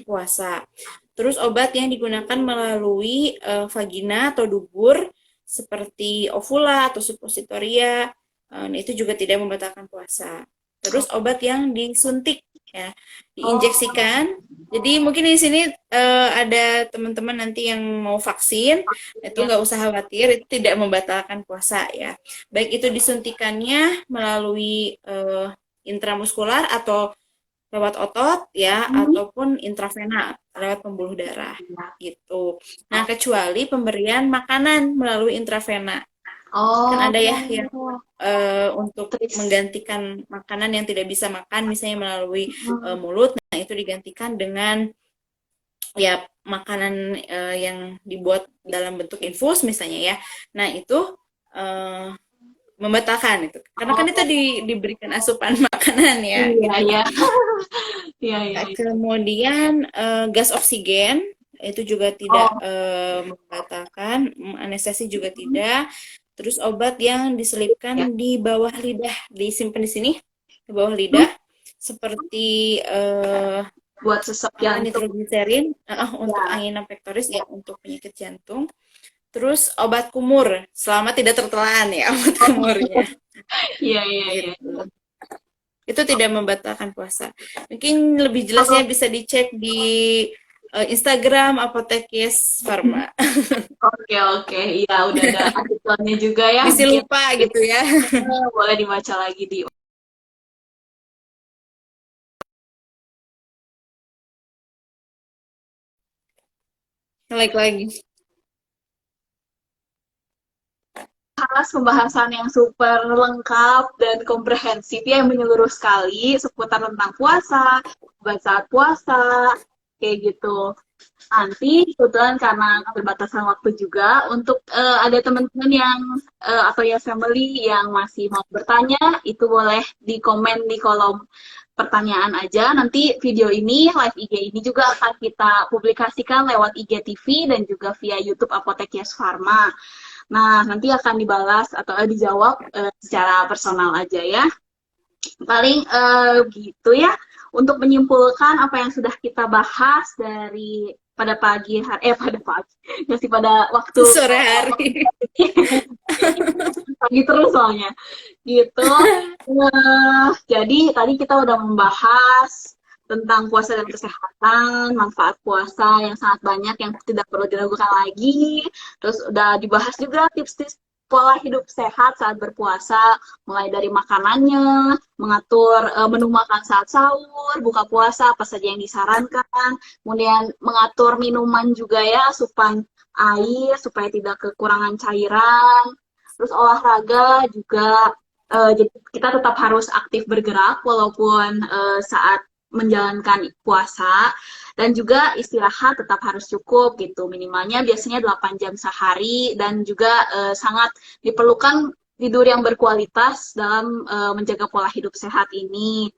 puasa. Terus obat yang digunakan melalui vagina atau dubur seperti ovula atau suppositoria, nah itu juga tidak membatalkan puasa. Terus obat yang disuntik ya, Oh, diinjeksikan. Jadi mungkin di sini ada teman-teman nanti yang mau vaksin, itu ya. nggak usah khawatir, itu tidak membatalkan puasa ya. Baik itu disuntikannya melalui intramuskular atau lewat otot ya Hmm. ataupun intravena lewat pembuluh darah gitu. Nah, kecuali pemberian makanan melalui intravena. Kan Oh, ada ya yang untuk terus. menggantikan makanan yang tidak bisa makan misalnya melalui mulut, nah itu digantikan dengan ya makanan yang dibuat dalam bentuk infus misalnya ya. Nah, itu eh, membatalkan itu. Karena kan itu Oh, diberikan asupan makanan ya iya, gitu. iya. Iya, iya, Nah, iya. kemudian gas oksigen itu juga tidak Oh, membatalkan, anestesi juga tidak. Terus obat yang ya. diselipkan di bawah lidah, disimpan di sini di bawah Hmm? lidah, seperti Buat sesek apa jantung. nitrogliserin untuk Ya. angina pectoris ya untuk penyakit jantung. Terus obat kumur selama tidak tertelan ya obat kumurnya Iya, iya, iya. gitu. Itu tidak membatalkan puasa. Mungkin lebih jelasnya bisa dicek di Instagram Apotekes Pharma. Oke, oke. Iya, udah ada artikelnya juga ya. Bisa Mungkin lupa gitu ya. boleh dibaca lagi di Like lagi. atas pembahasan yang super lengkap dan komprehensif ya, yang menyeluruh sekali seputar tentang puasa, obat saat puasa, kayak gitu. Nanti kebetulan karena keterbatasan waktu juga, untuk ada teman-teman yang atau ya family yang masih mau bertanya, itu boleh di komen di kolom pertanyaan aja. Nanti video ini, live IG ini juga akan kita publikasikan lewat IGTV dan juga via YouTube Apotek Yes Pharma. Nah, nanti akan dibalas atau dijawab secara personal aja ya. Paling gitu ya. Untuk menyimpulkan apa yang sudah kita bahas dari pada pagi hari, pada pagi, masih pada waktu Sore hari. pagi terus soalnya. Gitu. Jadi tadi kita udah membahas tentang puasa dan kesehatan, manfaat puasa yang sangat banyak yang tidak perlu diragukan lagi. Terus udah dibahas juga tips-tips pola hidup sehat saat berpuasa, mulai dari makanannya, mengatur menu makan saat sahur, buka puasa, apa saja yang disarankan, kemudian mengatur minuman juga ya, asupan air supaya tidak kekurangan cairan, terus olahraga juga, jadi kita tetap harus aktif bergerak walaupun saat menjalankan puasa, dan juga istirahat tetap harus cukup gitu, minimalnya biasanya 8 jam sehari, dan juga sangat diperlukan tidur yang berkualitas dalam menjaga pola hidup sehat ini.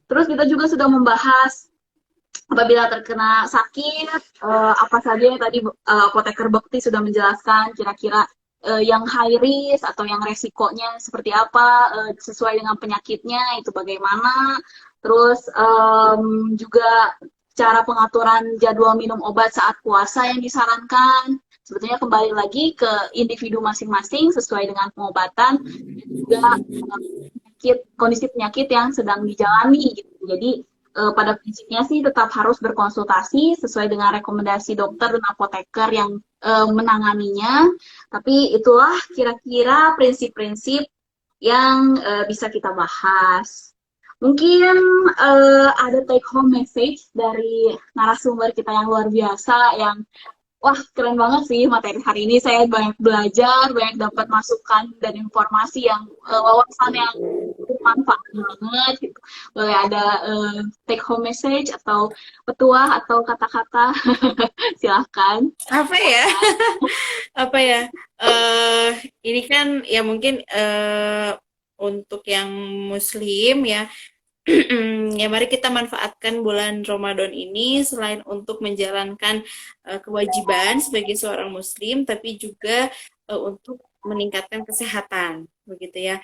Terus kita juga sudah membahas apabila terkena sakit, apa saja yang tadi apoteker Bekti sudah menjelaskan, kira-kira yang high risk atau yang resikonya seperti apa, sesuai dengan penyakitnya itu bagaimana. Terus juga cara pengaturan jadwal minum obat saat puasa yang disarankan. Sebetulnya kembali lagi ke individu masing-masing sesuai dengan pengobatan dan juga kondisi penyakit yang sedang dijalani gitu. Jadi pada prinsipnya sih tetap harus berkonsultasi sesuai dengan rekomendasi dokter dan apoteker yang menanganinya. Tapi itulah kira-kira prinsip-prinsip yang bisa kita bahas. Mungkin ada take home message dari narasumber kita yang luar biasa, yang wah keren banget sih materi hari ini. Saya banyak belajar, banyak dapat masukan dan informasi yang wawasan yang bermanfaat banget gitu. Boleh ada take home message atau petuah atau kata-kata, silahkan. Apa ya? Apa ya? Ini kan ya mungkin untuk yang muslim ya, ya mari kita manfaatkan bulan Ramadan ini selain untuk menjalankan kewajiban sebagai seorang muslim, tapi juga untuk meningkatkan kesehatan, begitu ya,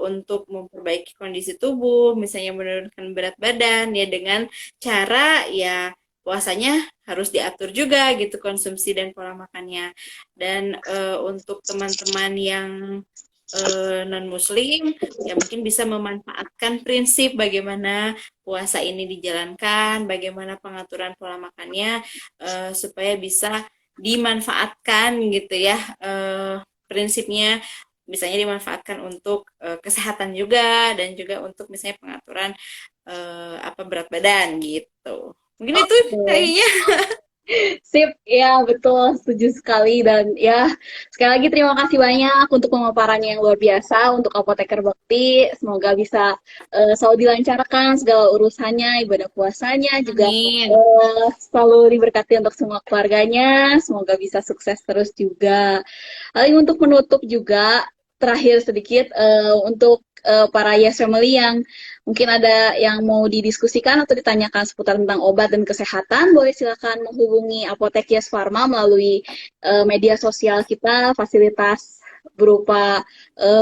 untuk memperbaiki kondisi tubuh, misalnya menurunkan berat badan ya dengan cara ya puasanya harus diatur juga gitu, konsumsi dan pola makannya. Dan untuk teman-teman yang non muslim ya mungkin bisa memanfaatkan prinsip bagaimana puasa ini dijalankan, bagaimana pengaturan pola makannya supaya bisa dimanfaatkan gitu ya, prinsipnya misalnya dimanfaatkan untuk kesehatan juga, dan juga untuk misalnya pengaturan apa berat badan gitu. Mungkin itu kayaknya. Sip, ya betul, setuju sekali. Dan ya, sekali lagi terima kasih banyak untuk pemaparannya yang luar biasa untuk Apoteker Bekti. Semoga bisa selalu dilancarkan segala urusannya, ibadah puasanya juga selalu diberkati untuk semua keluarganya. Semoga bisa sukses terus juga. Lalu untuk menutup juga, terakhir sedikit untuk para Yes Family yang mungkin ada yang mau didiskusikan atau ditanyakan seputar tentang obat dan kesehatan, boleh silakan menghubungi Apotek Yes Pharma melalui media sosial kita, fasilitas berupa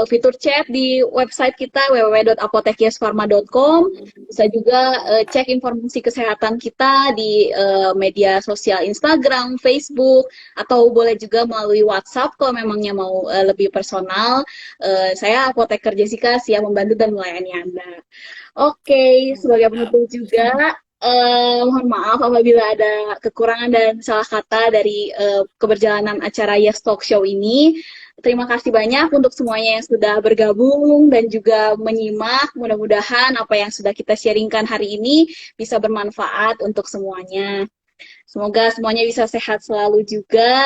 fitur chat di website kita www.apotekyespharma.com. Bisa juga cek informasi kesehatan kita di media sosial Instagram, Facebook, atau boleh juga melalui WhatsApp kalau memangnya mau lebih personal. Saya Apoteker Jessica siap membantu dan melayani Anda. Oke, sebagai penutup juga, mohon maaf apabila ada kekurangan dan salah kata dari keberjalanan acara Yes Talk Show ini. Terima kasih banyak untuk semuanya yang sudah bergabung dan juga menyimak. Mudah-mudahan apa yang sudah kita sharingkan hari ini bisa bermanfaat untuk semuanya. Semoga semuanya bisa sehat selalu juga,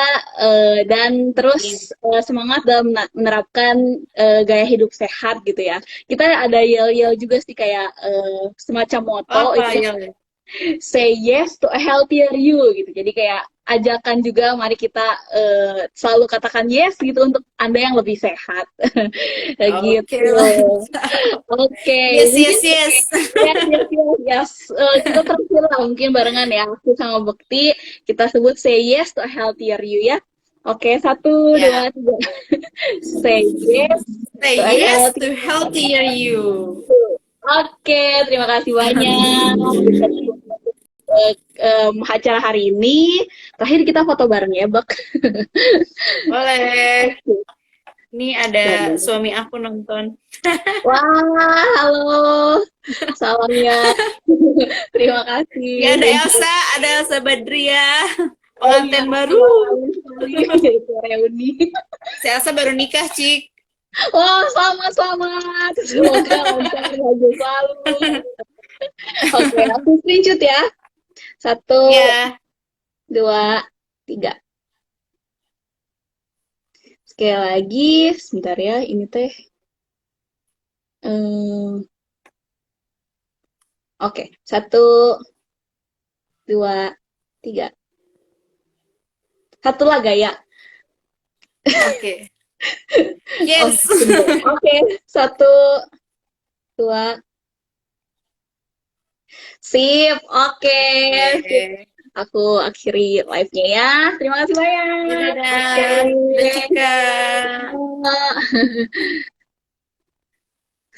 dan terus semangat dalam menerapkan gaya hidup sehat gitu ya. Kita ada yel-yel juga sih, kayak semacam moto itu, say yes to a healthier you gitu. Jadi kayak ajakan juga, mari kita selalu katakan yes gitu untuk Anda yang lebih sehat. Gitu. Oke. Yes. Kita terakhir lah mungkin barengan ya, aku sama Bekti, kita sebut say yes to a healthier you ya. Oke, 1, 2, 3. Say yes. Say yes to healthier you. Oke, terima kasih banyak acara hari ini. Terakhir kita foto bareng ya, Bak. Boleh. Ini ada suami aku nonton. Wah, halo. Salam ya. Terima kasih. Ya, ada Elsa Badria. pengantin baru. Itu reuni. Si Elsa baru nikah, Cik. Wah, selamat. Semoga lancar bahagia selalu. Oke, aku screenshot ya. 1, Ya. 2, 3. Sekali lagi, sebentar ya, ini teh. Oke, 1, 2, 3. Satu lah gaya. Oke. Yes. Oke, 1, 2. Sip, oke. Oke. Aku akhiri live-nya ya. Terima kasih banyak. Dadah. Dadah, Cika.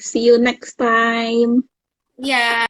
See you next time. Ya.